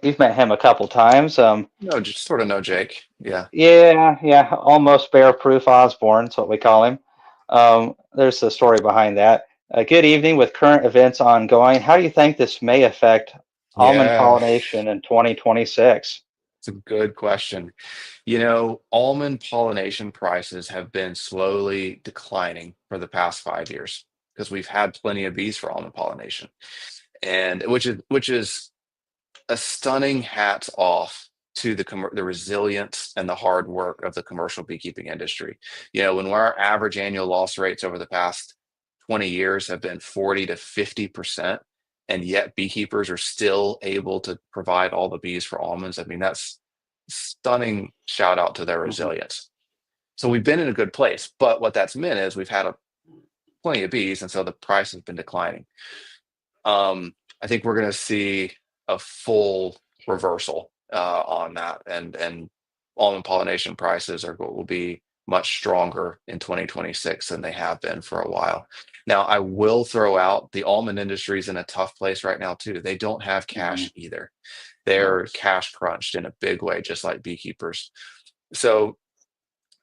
him a couple times. No, just sort of no Jake. Yeah. Yeah, yeah, almost bear proof Osborne. That's what we call him. There's a story behind that. Good evening. With current events ongoing, how do you think this may affect almond Yeah. pollination in 2026? It's a good question. Almond pollination prices have been slowly declining for the past 5 years because we've had plenty of bees for almond pollination, and which is a stunning hats off to the resilience and the hard work of the commercial beekeeping industry. When our average annual loss rates over the past 20 years have been 40 to 50%, and yet beekeepers are still able to provide all the bees for almonds. I mean, stunning shout out to their Mhm. resilience. So we've been in a good place, but what that's meant is we've had plenty of bees, and so the price has been declining. I think we're going to see a full reversal on that, and almond pollination prices will be much stronger in 2026 than they have been for a while. Now, I will throw out the almond industry is in a tough place right now too. They don't have Mhm. cash either. Yeah. They're cash crunched in a big way, just like beekeepers. So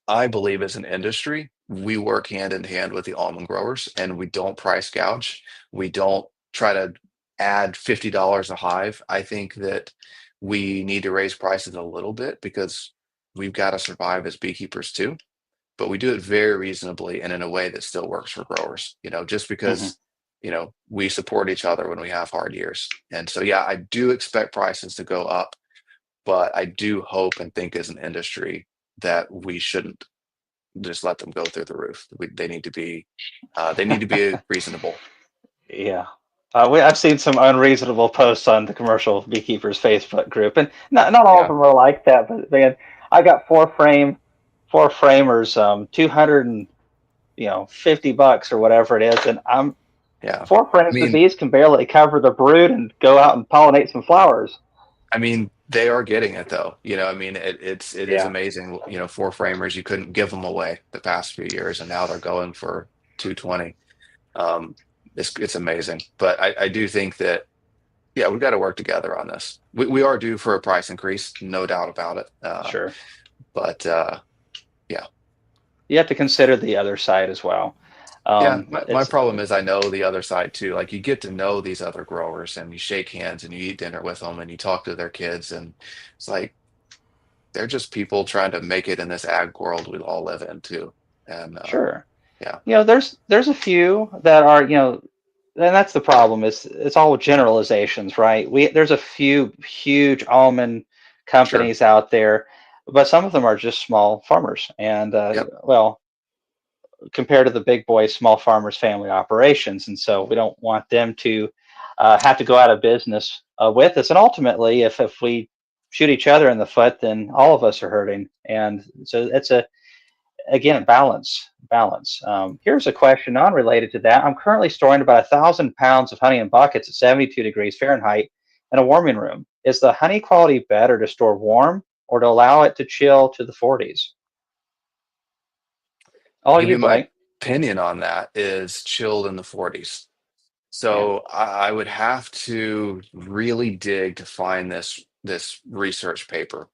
I believe as an industry, we work hand in hand with the almond growers and we don't price gouge. We don't try to add $50 a hive. I think that we need to raise prices a little bit because we've got to survive as beekeepers too. But we do it very reasonably and in a way that still works for growers, just Mhm. because, we support each other when we have hard years. And so, yeah, I do expect prices to go up, but I do hope and think as an industry that we shouldn't just let them go through the roof. They need to be reasonable. Yeah. I've seen some unreasonable posts on the commercial beekeepers Facebook group, and not all of Yeah. them are like that. But man, I got four framers, 200 and $50 or whatever it is, and I'm Yeah. four I frames. The mean, bees can barely cover the brood and go out and pollinate some flowers. they are getting it though. I mean, it is Yeah. amazing. Four framers, you couldn't give them away the past few years, and now they're going for 220. Um, it's amazing. But I do think that yeah, we've got to work together on this. We are due for a price increase, no doubt about it. Sure. But yeah. You have to consider the other side as well. Yeah, my It's problem is I know the other side too. Like you get to know these other growers and you shake hands and you eat dinner with them and you talk to their kids and it's like they're just people trying to make it in this ag world we all live in too. And Sure. yeah, There's a few that are, and that's the problem. It's all generalizations, right? There's a few huge almond sure. companies out there, but some of them are just small farmers, and Yep. well, compared to the big boys, small farmers, family operations, and so we don't want them to have to go out of business with us. And ultimately, if we shoot each other in the foot, then all of us are hurting, and so it's a again balance. Here's a question unrelated to that. I'm currently storing about 1,000 pounds of honey in buckets at 72 degrees Fahrenheit in a warming room. Is the honey quality better to store warm or to allow it to chill to the 40s? All Give you, you my Blake. opinion on that is chilled in the 40s. Yeah. So I would have to really dig to find this research paper,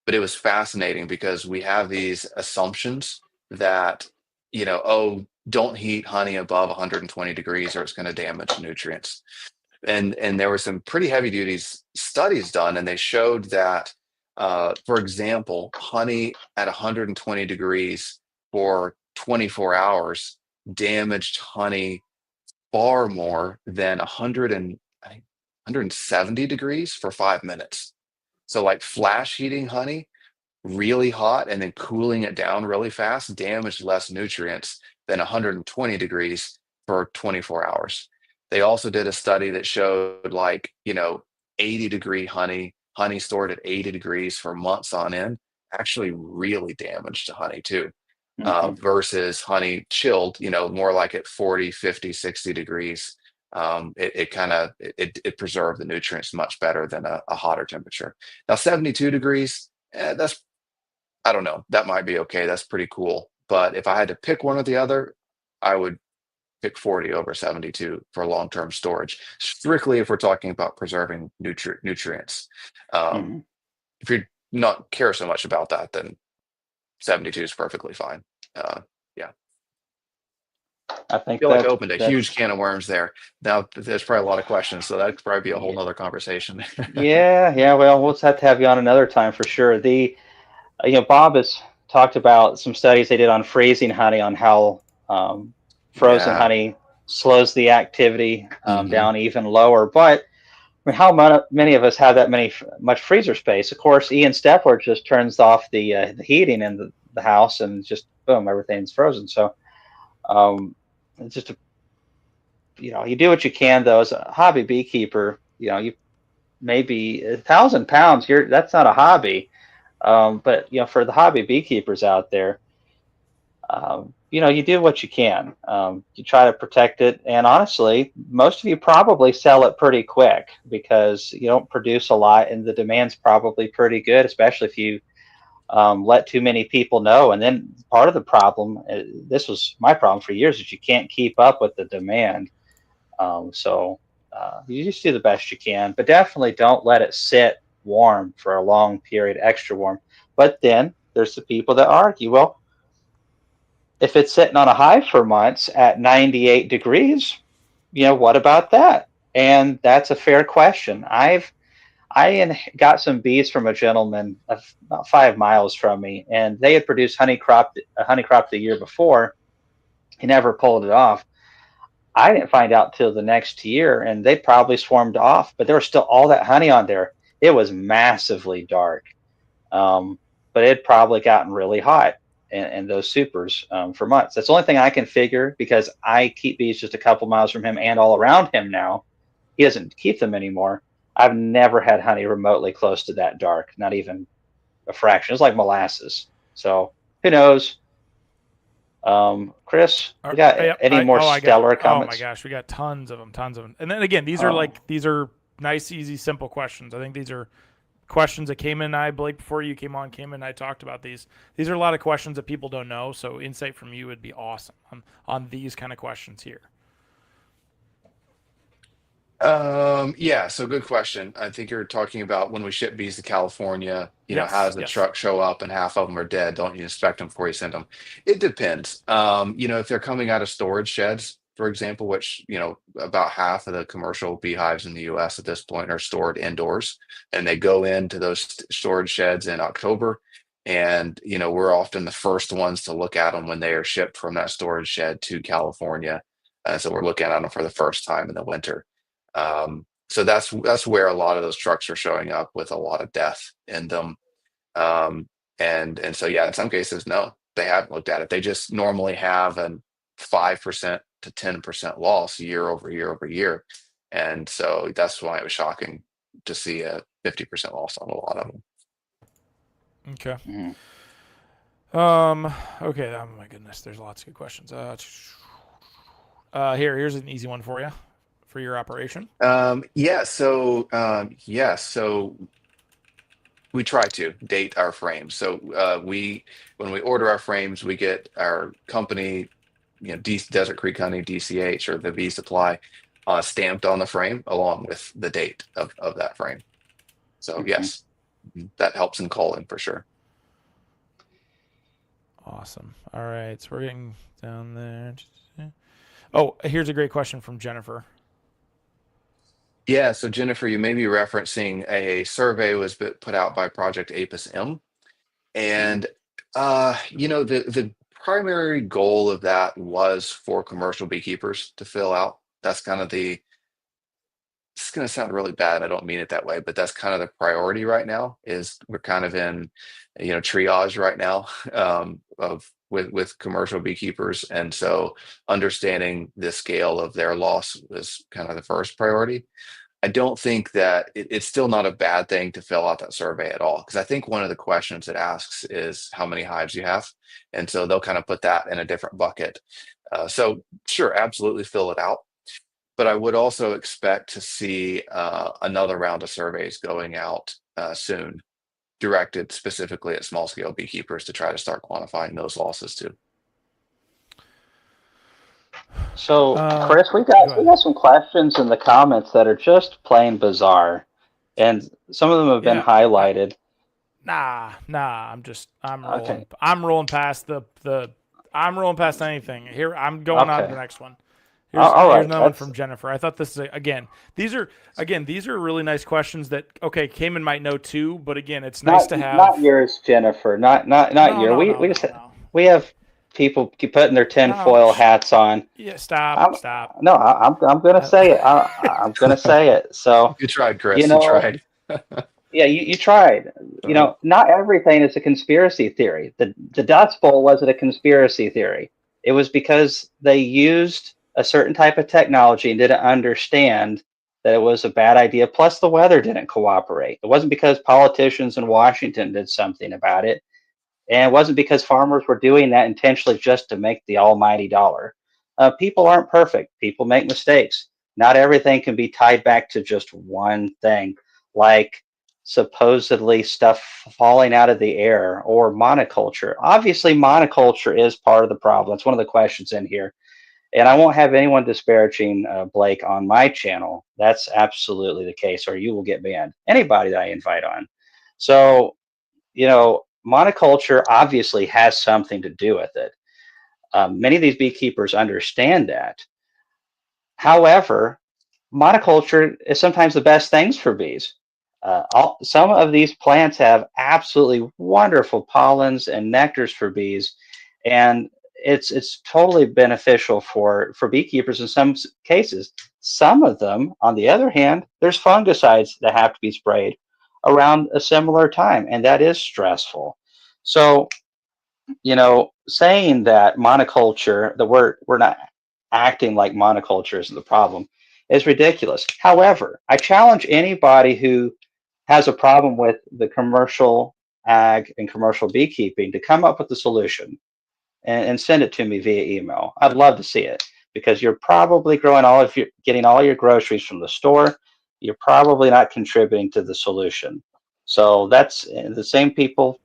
but it was fascinating because we have these assumptions that oh, don't heat honey above 120 degrees or it's going to damage nutrients. And there were some pretty heavy duty studies done, and they showed that, for example, honey at 120 degrees for 24 hours damaged honey far more than 100 and I think 170 degrees for 5 minutes. So like flash heating honey really hot and then cooling it down really fast damaged less nutrients than 120 degrees for 24 hours. They also did a study that showed 80-degree honey stored at 80 degrees for months on end, actually really damaged the honey too, Hmm. versus honey chilled, more like at 40, 50, 60 degrees. It preserved the nutrients much better than a hotter temperature. Now, 72 degrees, that's I don't know. That might be okay. That's pretty cool. But if I had to pick one or the other, I would pick 40 over 72 for long-term storage, strictly if we're talking about preserving nutrients. Um, Hmm. if you not care so much about that, then 72 is perfectly fine. Yeah, I I think feel like I opened a huge that's can of worms there. Now there's probably a lot of questions, so that could probably be a whole yeah, nother conversation. yeah. Well, we'll just have to have you on another time for sure. Bob has talked about some studies they did on freezing honey on how frozen Yeah. honey slows the activity Hmm. down even lower. But I mean, how many of us have that much freezer space? Of course, Ian Stepler just turns off the heating in the house and just boom, everything's frozen. So um, it's just you do what you can though as a hobby beekeeper. You maybe 1,000 pounds. That's not a hobby. But for the hobby beekeepers out there, you do what you can. You try to protect it, and honestly, most of you probably sell it pretty quick because you don't produce a lot, and the demand's probably pretty good, especially if you let too many people know. And then part of the problem, this was my problem for years, is you can't keep up with the demand. So you just do the best you can, but definitely don't let it sit warm for a long period, extra warm. But then there's the people that argue, well, if it's sitting on a hive for months at 98 degrees, what about that? And that's a fair question. I got some bees from a gentleman about 5 miles from me, and they had produced a honey crop the year before. He never pulled it off. I didn't find out till the next year, and they probably swarmed off, but there was still all that honey on there. It was massively dark, but it had probably gotten really hot in those supers for months. That's the only thing I can figure because I keep bees just a couple miles from him and all around him now. He doesn't keep them anymore. I've never had honey remotely close to that dark, not even a fraction. It's like molasses. So who knows? Chris, you got any more stellar comments? Oh my gosh, we got tons of them. And then again, these are nice, easy, simple questions. I think these are questions that Kamon and I, Blake, before you came on, Kamon and I talked about these. These are a lot of questions that people don't know. So insight from you would be awesome on these kind of questions here. Yeah, so good question. I think you're talking about when we ship bees to California, how does the truck show up and half of them are dead? Don't you inspect them before you send them? It depends. If they're coming out of storage sheds, for example, which, about half of the commercial beehives in the US at this point are stored indoors, and they go into those storage sheds in October. And, we're often the first ones to look at them when they are shipped from that storage shed to California. So we're looking at them for the first time in the winter. So that's where a lot of those trucks are showing up with a lot of death in them. And so yeah, in some cases, no, they haven't looked at it. They just normally have a 5% to 10% loss year over year over year. And so that's why it was shocking to see a 50% loss on a lot of them. Okay. Okay. Oh my goodness, there's lots of good questions. Here's an easy one for you. For your operation? So we try to date our frames. So when we order our frames, we get our company, Desert Creek Honey, DCH, or the bee supply stamped on the frame along with the date of that frame. So yes, that helps in calling for sure. Awesome. All right, so we're getting down there. Oh, here's a great question from Jennifer. Yeah, so Jennifer, you may be referencing a survey was put out by Project Apis M, and the primary goal of that was for commercial beekeepers to fill out. That's kind of the. It's going to sound really bad. I don't mean it that way, but that's kind of the priority right now. Is we're kind of in, triage right now with commercial beekeepers, and so understanding the scale of their loss was kind of the first priority. I don't think that it's still not a bad thing to fill out that survey at all, because I think one of the questions it asks is how many hives you have, and so they'll kind of put that in a different bucket. So sure, absolutely fill it out, but I would also expect to see another round of surveys going out soon, directed specifically at small scale beekeepers to try to start quantifying those losses too. So, Chris, we got some questions in the comments that are just plain bizarre, and some of them have been highlighted. Nah, I'm rolling. Okay. I'm rolling past I'm rolling past anything. Here, I'm going on to the next one. Here's another one from Jennifer. I thought this is these are really nice questions that Kamon might know too, but again, it's nice to have. Not yours, Jennifer. Not yours. We have people keep putting their tinfoil hats on. Yeah, stop. No, I'm gonna say it. I'm gonna say it. So you tried, Chris. You tried. Yeah, you tried. Not everything is a conspiracy theory. The Dust Bowl wasn't a conspiracy theory. It was because they used a certain type of technology and didn't understand that it was a bad idea. Plus, the weather didn't cooperate. It wasn't because politicians in Washington did something about it. And it wasn't because farmers were doing that intentionally just to make the almighty dollar. People aren't perfect. People make mistakes. Not everything can be tied back to just one thing, like supposedly stuff falling out of the air or monoculture. Obviously, monoculture is part of the problem. It's one of the questions in here. And I won't have anyone disparaging Blake on my channel. That's absolutely the case, or you will get banned. Anybody that I invite on. So, monoculture obviously has something to do with it. Many of these beekeepers understand that. However, monoculture is sometimes the best things for bees. Some of these plants have absolutely wonderful pollens and nectars for bees, and it's totally beneficial for beekeepers in some cases. Some of them, on the other hand, there's fungicides that have to be sprayed around a similar time, and that is stressful. So, saying that monoculture, we're not acting like monoculture is the problem, is ridiculous. However, I challenge anybody who has a problem with the commercial ag and commercial beekeeping to come up with a solution and send it to me via email. I'd love to see it because you're probably getting all your groceries from the store. You're probably not contributing to the solution. So that's the same people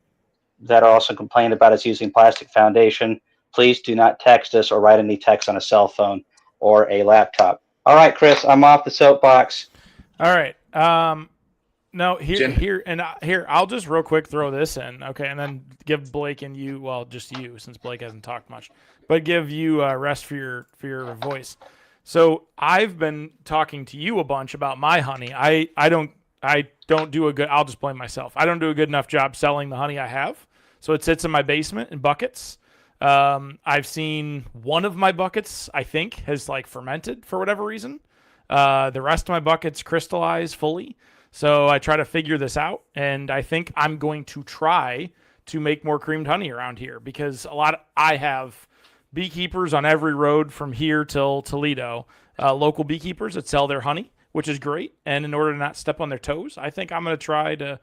that are also complaining about us using plastic foundation. Please do not text us or write any text on a cell phone or a laptop. All right, Chris, I'm off the soapbox. All right. No, Jim? here, I'll just real quick throw this in, okay, and then give Blake and you, well, just you, since Blake hasn't talked much, but give you rest for your voice. So I've been talking to you a bunch about my honey. I don't do a good. I'll just blame myself. I don't do a good enough job selling the honey I have. So it sits in my basement in buckets. I've seen one of my buckets, I think, has like fermented for whatever reason. The rest of my buckets crystallize fully. So I try to figure this out, and I think I'm going to try to make more creamed honey around here because I have beekeepers on every road from here till Toledo, local beekeepers that sell their honey, which is great. And in order to not step on their toes, I think I'm going to try to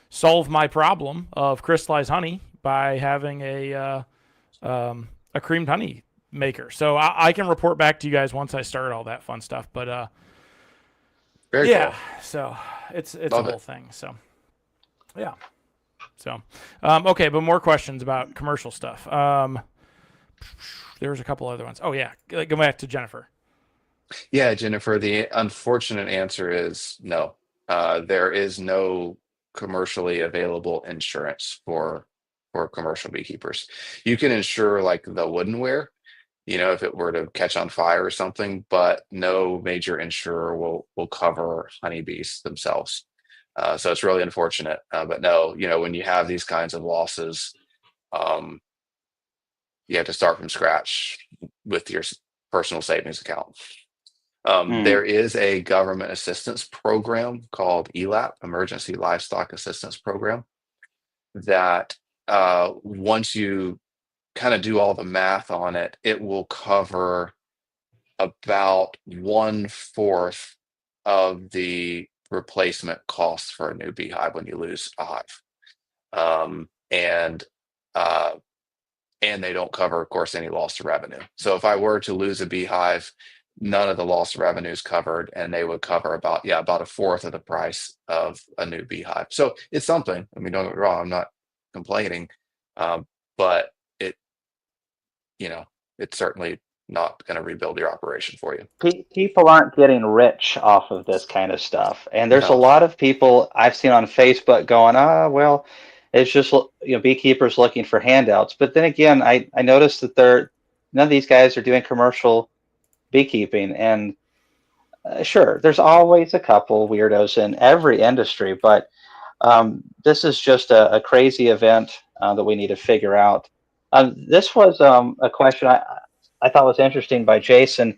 solve my problem of crystallized honey by having a creamed honey maker. So I can report back to you guys once I start all that fun stuff. But Very yeah, cool. so it's Love a whole it. thing. So yeah. So okay, but more questions about commercial stuff. There was a couple other ones. Oh yeah, go back to Jennifer. Yeah, Jennifer, the unfortunate answer is no. There is no commercially available insurance for commercial beekeepers. You can insure like the woodenware, if it were to catch on fire or something, but no major insurer will cover honeybees themselves. So it's really unfortunate. But no, when you have these kinds of losses, um, you have to start from scratch with your personal savings account. Hmm. There is a government assistance program called ELAP, Emergency Livestock Assistance Program, that once you kind of do all the math on it, it will cover about 1/4 of the replacement costs for a new beehive when you lose a hive. Um, and uh, and they don't cover, of course, any loss to revenue. So if I were to lose a beehive, none of the lost revenue is covered, and they would cover about 1/4 of the price of a new beehive. So it's something. I mean, don't get me wrong, I'm not complaining, but it's certainly not going to rebuild your operation for you. People aren't getting rich off of this kind of stuff. And there's a No. lot of people I've seen on Facebook going, well, it's just, beekeepers looking for handouts. But then again, I noticed that none of these guys are doing commercial beekeeping. And sure, there's always a couple weirdos in every industry, but this is just a crazy event that we need to figure out. This was a question I thought was interesting by Jason.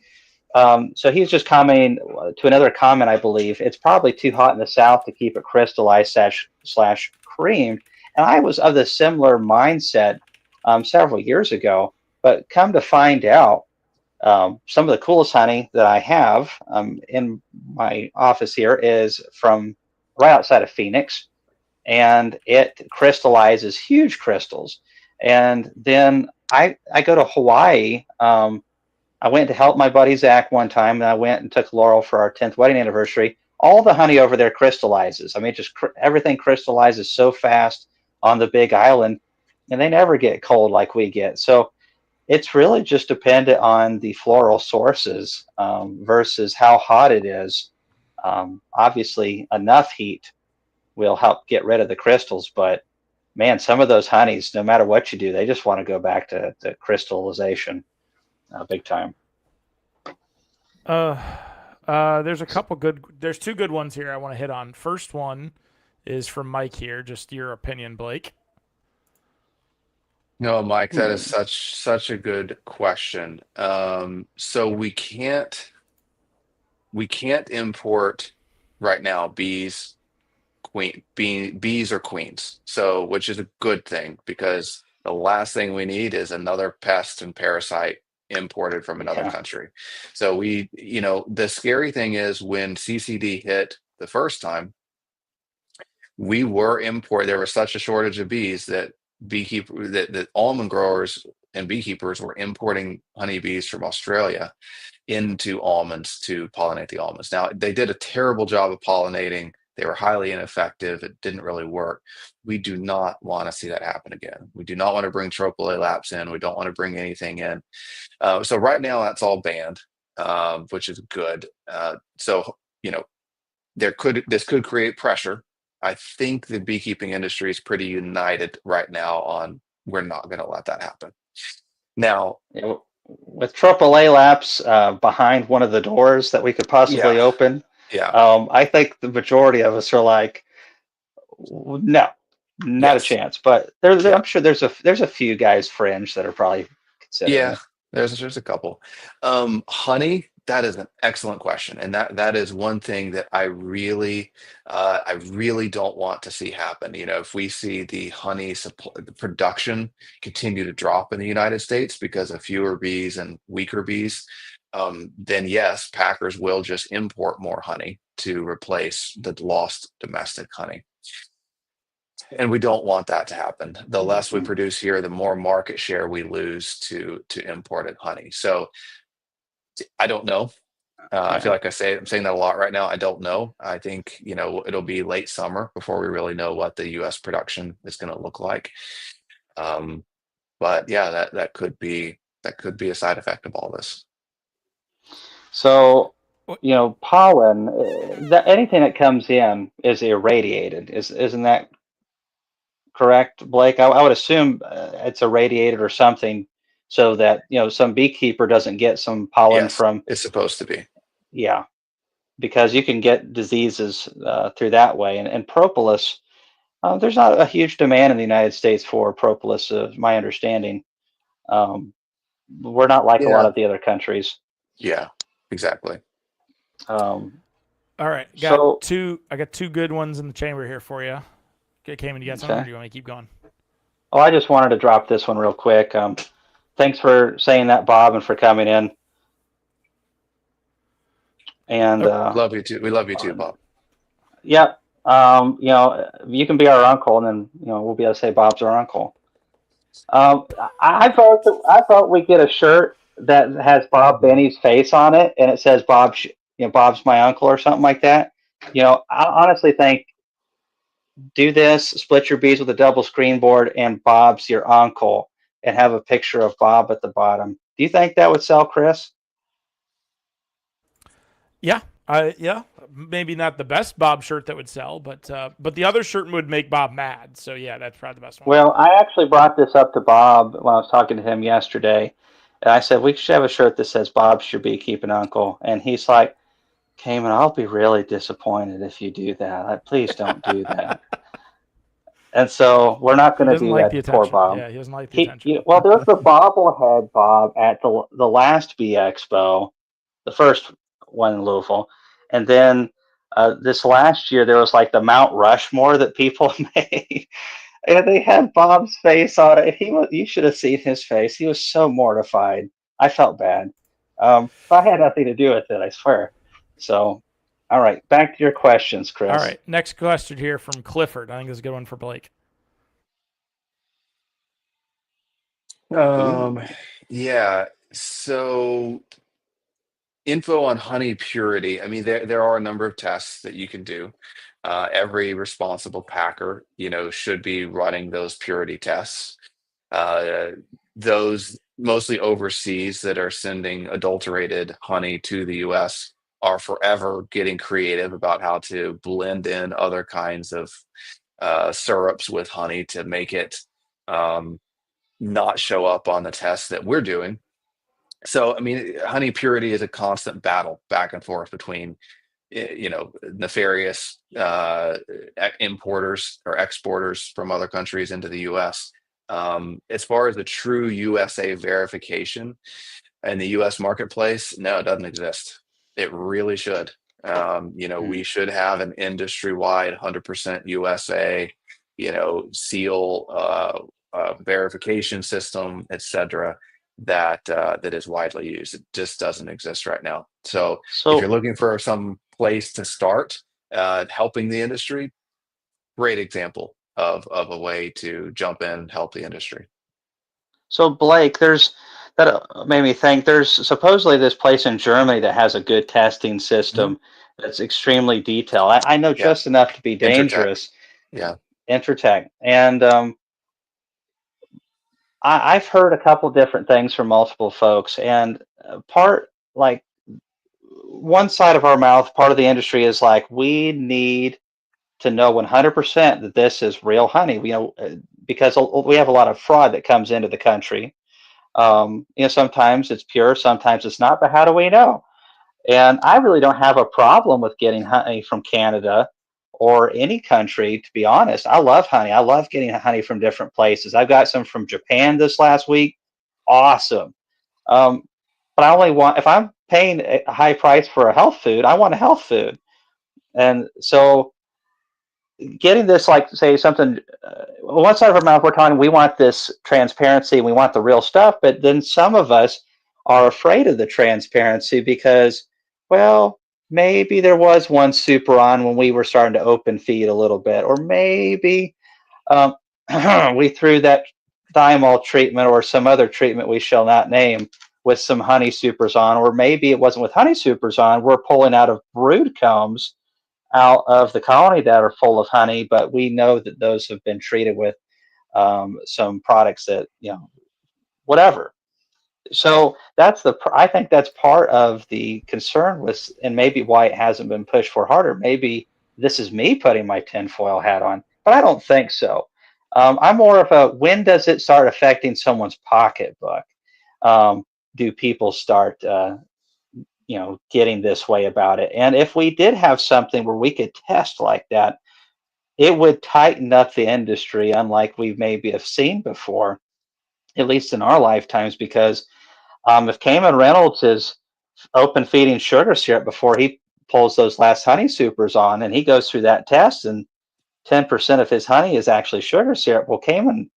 So he's just commenting to another comment, I believe. It's probably too hot in the south to keep it crystallized slash creamed. And I was of the similar mindset several years ago. But come to find out, Some of the coolest honey that I have in my office here is from right outside of Phoenix, and it crystallizes huge crystals. And then I go to Hawaii. I went to help my buddy Zach one time, and I went and took Laurel for our 10th wedding anniversary. All the honey over there crystallizes. I mean, just everything crystallizes so fast on the Big Island, and they never get cold like we get. So it's really just dependent on the floral sources versus how hot it is. Obviously, enough heat will help get rid of the crystals, but man, some of those honeys, no matter what you do, they just want to go back to crystallization big time. There's a couple good. There's two good ones here I want to hit on. First one is from Mike here. Just your opinion, Blake. No, Mike, that is such a good question. So we can't import right now bees or queens. So which is a good thing because the last thing we need is another pest and parasite imported from another Yeah. country. So the scary thing is when CCD hit the first time, there was such a shortage of bees that that almond growers and beekeepers were importing honeybees from Australia into almonds to pollinate the almonds. Now, they did a terrible job of pollinating. They were highly ineffective. It didn't really work. We do not want to see that happen again. We do not want to bring tropicolaps in. We don't want to bring anything in. So right now, that's all banned, which is good. So this could create pressure. I think the beekeeping industry is pretty united right now on we're not going to let that happen. Now, with tropicolaps behind one of the doors that we could possibly yeah, open, yeah, I think the majority of us are like, no, not a yes, chance. But yeah. I'm sure there's a few guys fringe that are probably considering Yeah, it. there's a couple. Honey, that is an excellent question, and that is one thing that I really don't want to see happen. If we see the honey supply, the production continue to drop in the United States because of fewer bees and weaker bees, then yes, packers will just import more honey to replace the lost domestic honey. And we don't want that to happen. The less we Mhm. produce here, the more market share we lose to imported honey. So I don't know. I feel Yeah. like I'm saying that a lot right now. I don't know. I think it'll be late summer before we really know what the U.S. production is going to look like. Um, but yeah, that could be a side effect of all this. So, What? pollen, that anything that comes in is irradiated. Isn't that correct, Blake? I would assume it's irradiated or something so that, some beekeeper doesn't get some pollen Yes, from, it's supposed to be. yeah, because you can get diseases through that way. And propolis, there's not a huge demand in the United States for propolis, my understanding. Um, we're not like a lot Yeah. of the other countries. Yeah, exactly. Um, All right, so, I got two good ones in the chamber here for you. Okay, Cayman, you got something, or okay. do you want me to keep going? Oh, I just wanted to drop this one real quick. Thanks for saying that, Bob, and for coming in. And Oh, Love you too. We love you too, Bob. yep, you can be our uncle, and then we'll be able to say Bob's our uncle. I vote we get a shirt that has Bob Benny's face on it, and it says Bob's my uncle or something like that. I honestly think do this, split your bees with a double screen board, and Bob's your uncle, and have a picture of Bob at the bottom. Do you think that would sell, Chris? yeah, yeah, maybe not the best Bob shirt that would sell, but the other shirt would make Bob mad. So yeah, that's probably the best one. Well, I actually brought this up to Bob when I was talking to him yesterday. And I said, we should have a shirt that says Bob's your beekeeping uncle. And he's like, Cayman, I'll be really disappointed if you do that. Please don't do that. And so we're not He going to doesn't do like that the to poor attention. Bob. Yeah, he doesn't like the attention. Well, there's the bobblehead Bob at the last Bee Expo, the first one in Louisville. And then this last year, there was like the Mount Rushmore that people made. And they had Bob's face on it. You should have seen his face. He was so mortified. I felt bad. I had nothing to do with it, I swear. So, all right, back to your questions, All Chris. right, next question here from Clifford. I think this is a good one for Blake. Um, yeah. So info on honey purity. I mean, there are a number of tests that you can do. Every responsible packer, should be running those purity tests. Uh, those mostly overseas that are sending adulterated honey to the U.S. are forever getting creative about how to blend in other kinds of syrups with honey to make it um, not show up on the tests that we're doing. So, I mean, honey purity is a constant battle back and forth between, nefarious importers or exporters from other countries into the U.S. As far as the true USA verification in the U.S. marketplace, no, it doesn't exist. It really should. We should have an industry-wide 100% USA, seal verification system, etc. That is widely used. It just doesn't exist right now. So if you're So, looking for some place to start helping the industry, great example of a way to jump in and help the industry. so Blake, there's that made me think. There's supposedly this place in Germany that has a good testing Mhm. system that's extremely detailed. I know Yeah, just enough to be Intertech. dangerous. Yeah. Intertech, and I've heard a couple different things from multiple folks, and part like one side of our mouth, part of the industry is like, we need to know 100% that this is real honey. Because we have a lot of fraud that comes into the country. Sometimes it's pure, sometimes it's not. But how do we know? And I really don't have a problem with getting honey from Canada or any country, to be honest. I love honey. I love getting honey from different places. I've got some from Japan this last week. Awesome. Um, but I only want, if I'm paying a high price for a health food, I want a health food. And so getting this, like, say something, one side of our mouth, we're talking, we want this transparency, we want the real stuff. But then some of us are afraid of the transparency because, well, maybe there was one super on when we were starting to open feed a little bit, or maybe um, we threw that thymol treatment or some other treatment we shall not name with some honey supers on, or maybe it wasn't with honey supers on. We're pulling out of brood combs out of the colony that are full of honey, but we know that those have been treated with some products that, whatever. So I think that's part of the concern with, and maybe why it hasn't been pushed for harder. Maybe this is me putting my tinfoil hat on, but I don't think so. I'm more of a, when does it start affecting someone's pocketbook? Um, do people start, getting this way about it? And if we did have something where we could test like that, it would tighten up the industry, unlike we maybe have seen before, at least in our lifetimes. Because if Kamon Reynolds is open feeding sugar syrup before he pulls those last honey supers on, and he goes through that test, and 10% of his honey is actually sugar syrup, well, Kamon,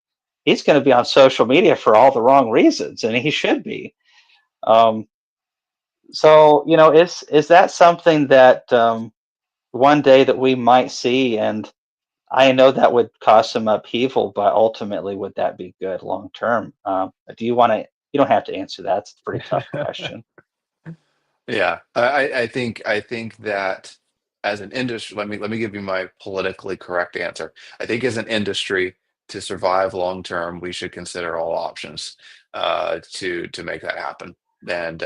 he's going to be on social media for all the wrong reasons, and he should be. Um, so, is that something that one day that we might see? And I know that would cause some upheaval, but ultimately, would that be good long term? Do you want to? You don't have to answer that. It's a pretty tough question. Yeah, I think that as an industry, let me give you my politically correct answer. I think as an industry to survive long term, we should consider all options to make that happen. And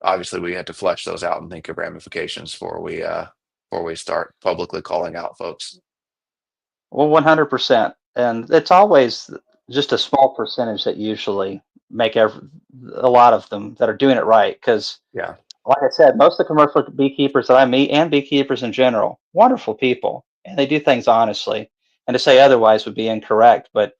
obviously, we had to flesh those out and think of ramifications before we start publicly calling out folks. Well, 100%, and it's always just a small percentage that usually make a lot of them that are doing it right. Because, Yeah, like I said, most of the commercial beekeepers that I meet, and beekeepers in general, wonderful people, and they do things honestly. And to say otherwise would be incorrect. But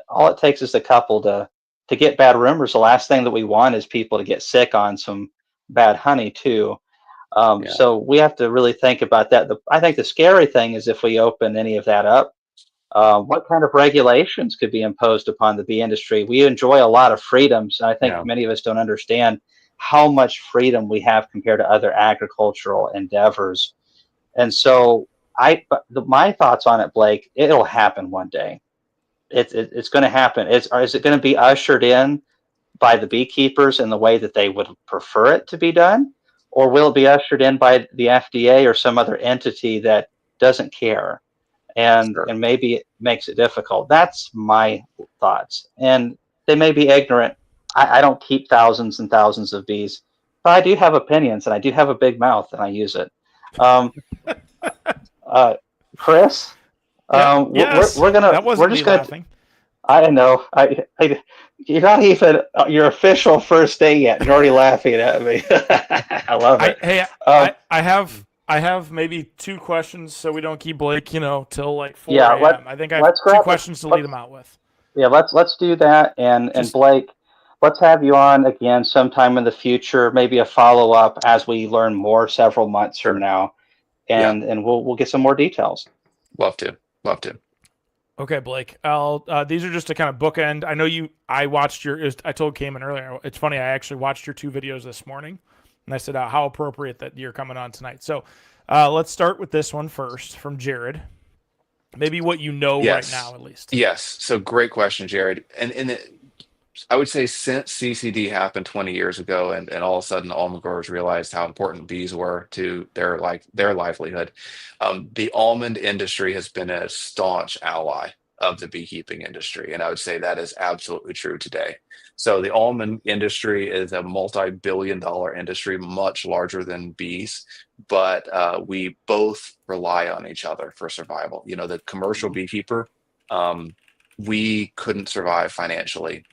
all it takes is a couple to get bad rumors. The last thing that we want is people to get sick on some bad honey too. yeah, So we have to really think about that. I think the scary thing is if we open any of that up, what kind of regulations could be imposed upon the bee industry? We enjoy a lot of freedoms, and I think yeah. many of us don't understand how much freedom we have compared to other agricultural endeavors. And so my thoughts on it, Blake, it'll happen one day. It's going to happen. Is it going to be ushered in by the beekeepers in the way that they would prefer it to be done? Or will it be ushered in by the FDA or some other entity that doesn't care? And Sure. maybe it makes it difficult. That's my thoughts. And they may be ignorant. I don't keep thousands and thousands of bees, but I do have opinions and I do have a big mouth and I use it. Um, uh, Chris, Yep. Yes. That we're wasn't me just gonna. laughing. I know. You're not even your official first day yet. And you're already laughing at me. I love it. I have maybe 2 questions so we don't keep Blake, till like 4 Yeah, a.m. I think I have 2 questions to lead him out with. Yeah, let's do that. And Blake, let's have you on again sometime in the future, maybe a follow up as we learn more several months from Sure. now, Yeah. and we'll get some more details. Love to. Love to. Okay, Blake. These are just to kind of bookend. I know I watched I told Kamon earlier. It's funny. I actually watched your 2 videos this morning, and I said how appropriate that you're coming on tonight. So, let's start with this one first from Jared. Maybe what you know right now, at least. Yes. So great question, Jared. And I would say since CCD happened 20 years ago, and all of a sudden almond growers realized how important bees were to their livelihood, the almond industry has been a staunch ally of the beekeeping industry, and I would say that is absolutely true today. So the almond industry is a multi-billion-dollar industry, much larger than bees, but we both rely on each other for survival. The commercial beekeeper, we couldn't survive financially.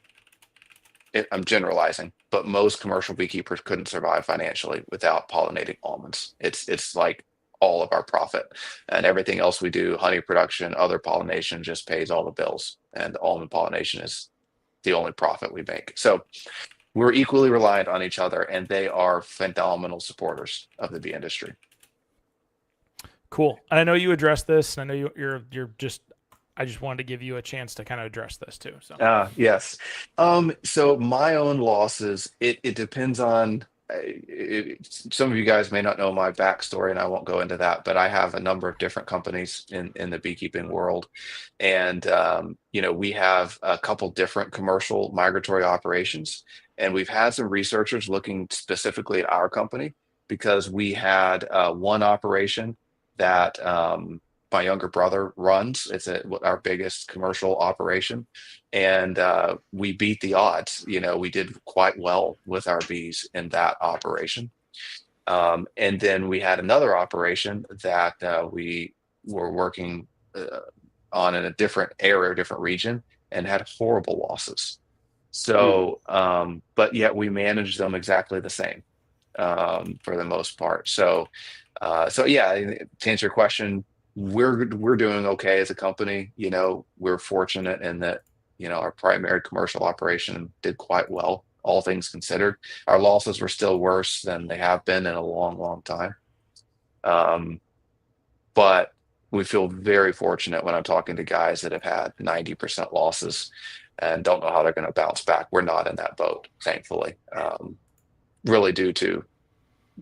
I'm generalizing, but most commercial beekeepers couldn't survive financially without pollinating almonds. It's like all of our profit, and everything else we do, honey production, other pollination, just pays all the bills. And almond pollination is the only profit we make. So we're equally reliant on each other, and they are phenomenal supporters of the bee industry. Cool. And I know you addressed this, and I know you're just. I just wanted to give you a chance to kind of address this too. So Yes. So my own losses, it depends on. Some of you guys may not know my backstory, and I won't go into that. But I have a number of different companies in the beekeeping world, and we have a couple different commercial migratory operations, and we've had some researchers looking specifically at our company because we had one operation that. My younger brother runs. It's our biggest commercial operation, and we beat the odds. We did quite well with our bees in that operation. And then we had another operation that we were working on in a different area, different region, and had horrible losses. So, but yet we managed them exactly the same for the most part. So yeah, to answer your question, we're doing okay as a company. We're fortunate in that our primary commercial operation did quite well, all things considered. Our losses were still worse than they have been in a long time, but we feel very fortunate when I'm talking to guys that have had 90% losses and don't know how they're going to bounce back. We're not in that boat, thankfully, really due to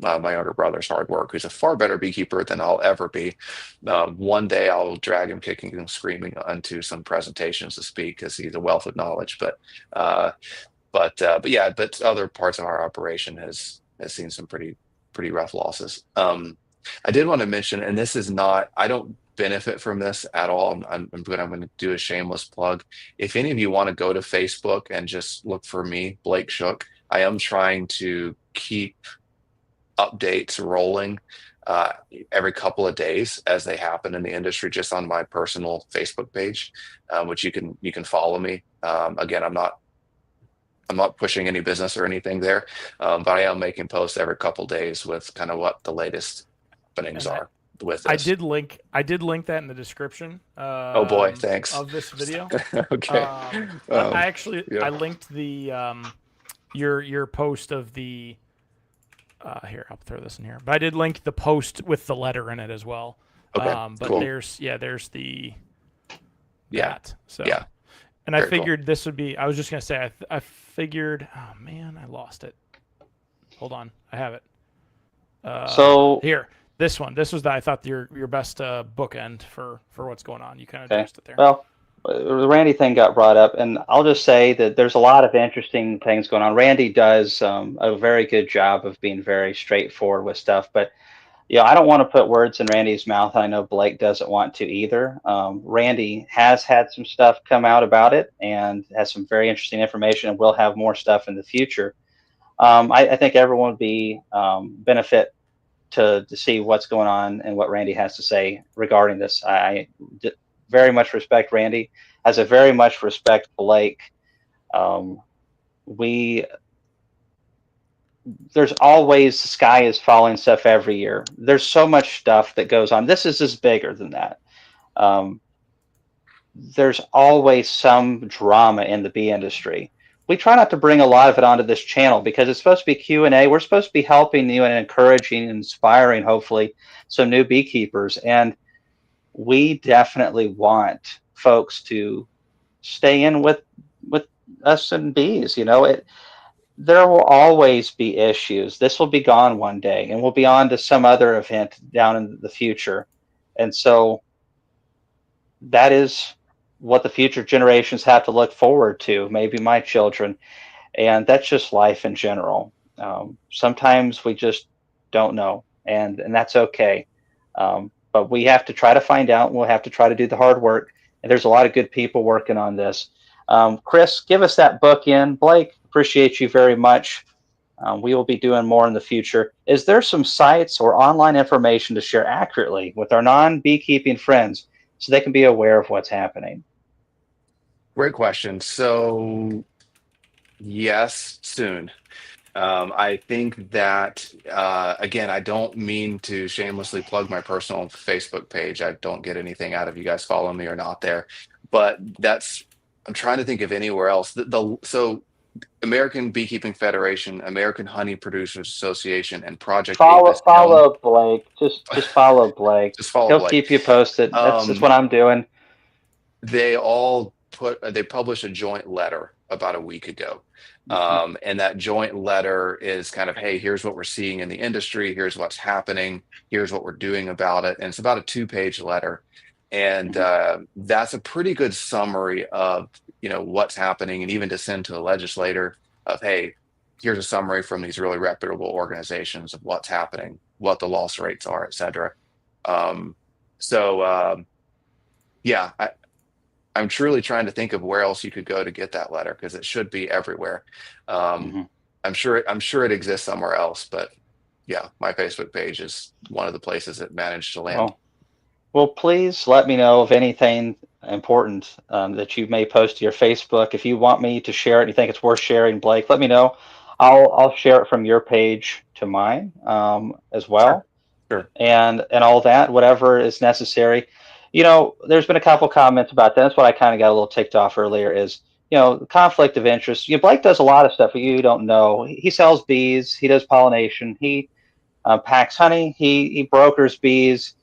my younger brother's hard work, who's a far better beekeeper than I'll ever be. One day I'll drag him kicking and screaming onto some presentations to speak because he's a wealth of knowledge. But other parts of our operation has seen some pretty rough losses. I did want to mention, and this is not, I don't benefit from this at all. I'm going to do a shameless plug. If any of you want to go to Facebook and just look for me, Blake Shook, I am trying to keep updates rolling every couple of days as they happen in the industry, just on my personal Facebook page, which you can follow me. Again, I'm not pushing any business or anything there, but I am making posts every couple of days with kind of what the latest happenings are with this. I did link that in the description. Oh boy, thanks. Of this video. Okay. I linked the your post of the. Here, I'll throw this in here. But I did link the post with the letter in it as well. Okay, but cool. there's the that. So yeah. And I figured this would be. I was just gonna say. I figured. Oh man, I lost it. Hold on, I have it. So Here, this one. This was I thought your best bookend for what's going on. You kind of okay, addressed it there. well, the Randy thing got brought up, and I'll just say that there's a lot of interesting things going on. Randy does a very good job of being very straightforward with stuff, but I don't want to put words in Randy's mouth. I know Blake doesn't want to either. Randy has had some stuff come out about it and has some very interesting information, and we'll have more stuff in the future. I think everyone would be benefit to see what's going on and what Randy has to say regarding this. Very much respect Randy, as I very much respect Blake. Um, we there's always sky is falling stuff every year. There's so much stuff that goes on. This is just bigger than that. Um, there's always some drama in the bee industry. We try not to bring a lot of it onto this channel because it's supposed to be Q&A. We're supposed to be helping you and encouraging and inspiring, hopefully, some new beekeepers. And we definitely want folks to stay in with us and bees. There will always be issues. This will be gone one day, and we'll be on to some other event down in the future. And so that is what the future generations have to look forward to, maybe my children. And that's just life in general. Sometimes we just don't know, and that's okay. But we have to try to find out, and we'll have to try to do the hard work. And there's a lot of good people working on this. Chris, give us that book in. Blake, appreciate you very much. We will be doing more in the future. Is there some sites or online information to share accurately with our non-beekeeping friends so they can be aware of what's happening? Great question. So, yes, soon. I think that, again, I don't mean to shamelessly plug my personal Facebook page. I don't get anything out of you guys following me or not there, but I'm trying to think of anywhere else. So American Beekeeping Federation, American Honey Producers Association, and Project Follow Apis Elm. follow Blake. Just follow Blake. Just follow He'll Blake. keep you posted. That's Um, what I'm doing. they published a joint letter about a week ago. Mhm, And that joint letter is kind of, hey, here's what we're seeing in the industry, here's what's happening, here's what we're doing about it. And it's about a 2-page letter. And mhm. that's a pretty good summary of what's happening, and even to send to the legislator of, hey, here's a summary from these really reputable organizations of what's happening, what the loss rates are, et cetera. Um, so yeah, I'm truly trying to think of where else you could go to get that letter, because it should be everywhere. Um, Mhm. I'm sure it exists somewhere else, but yeah, my Facebook page is one of the places it managed to land. Well, please let me know of anything important that you may post to your Facebook. If you want me to share it and you think it's worth sharing, Blake, let me know. I'll share it from your page to mine as Sure, well, sure. and all that, whatever is necessary. There's been a couple comments about that. That's what I kind of got a little ticked off earlier is, the conflict of interest. Blake does a lot of stuff that you don't know. He sells bees. He does pollination. He packs honey. He brokers bees.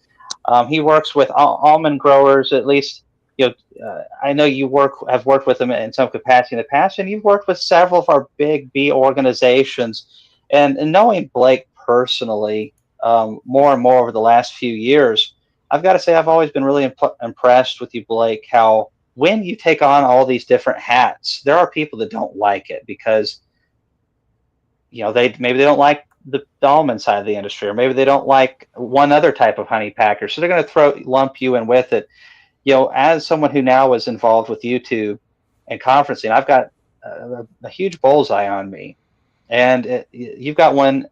He works with almond growers, at least. I know you have worked with them in some capacity in the past, and you've worked with several of our big bee organizations. And knowing Blake personally, more and more over the last few years, I've got to say I've always been really impressed with you, Blake. How when you take on all these different hats, there are people that don't like it because maybe they don't like the almond side of the industry, or maybe they don't like one other type of honey packer, so they're going to lump you in with it. As someone who now is involved with YouTube and conferencing, I've got a huge bullseye on me, and you've got one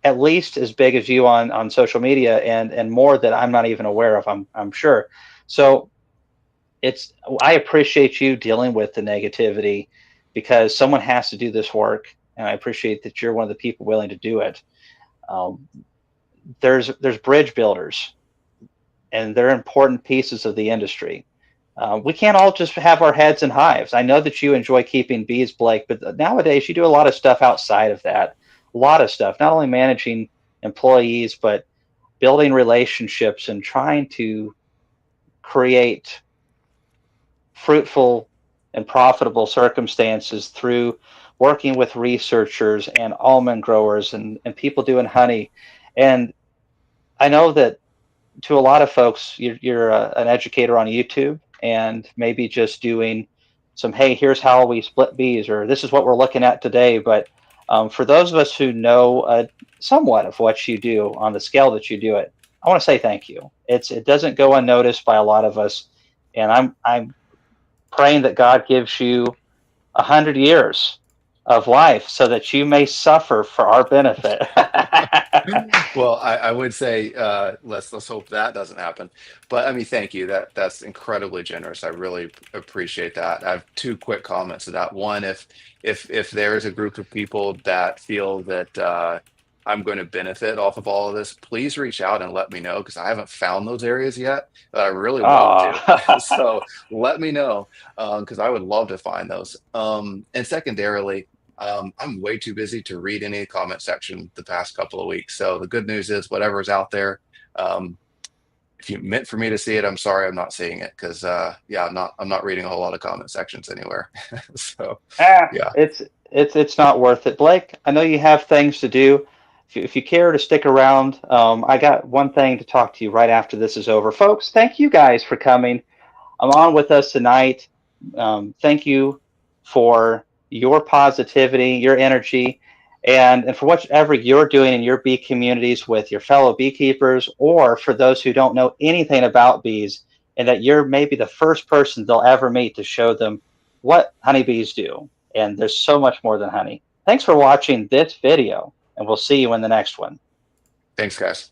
at least as big as you on social media, and more that I'm not even aware of. I'm sure. So I appreciate you dealing with the negativity because someone has to do this work, and I appreciate that you're one of the people willing to do it. Um, there's bridge builders, and they're important pieces of the industry. We can't all just have our heads in hives. I know that you enjoy keeping bees, Blake, but nowadays you do a lot of stuff outside of that. A lot of stuff, not only managing employees, but building relationships and trying to create fruitful and profitable circumstances through working with researchers and almond growers and people doing honey. And I know that to a lot of folks, you're an educator on YouTube and maybe just doing some, hey, here's how we split bees, or this is what we're looking at today. But for those of us who know somewhat of what you do on the scale that you do it, I want to say thank you. It doesn't go unnoticed by a lot of us, and I'm praying that God gives you 100 years of life so that you may suffer for our benefit. Well, I would say let's hope that doesn't happen. But I mean, thank you. That's incredibly generous. I really appreciate that. I have two quick comments to that. One, if there's a group of people that feel that I'm going to benefit off of all of this, please reach out and let me know because I haven't found those areas yet, but I really would love to. Oh. So let me know because I would love to find those. And secondarily, I'm way too busy to read any comment section the past couple of weeks. So the good news is whatever's out there, um, if you meant for me to see it, I'm sorry I'm not seeing it because yeah, I'm not reading a whole lot of comment sections anywhere. So Ah, yeah, it's not worth it. Blake, I know you have things to do. If you care to stick around, I got one thing to talk to you right after this is over. Folks, thank you guys for coming. I'm on with us tonight. Thank you for your positivity, your energy, and for whatever you're doing in your bee communities with your fellow beekeepers, or for those who don't know anything about bees, and that you're maybe the first person they'll ever meet to show them what honeybees do. And there's so much more than honey. Thanks for watching this video, and we'll see you in the next one. thanks guys.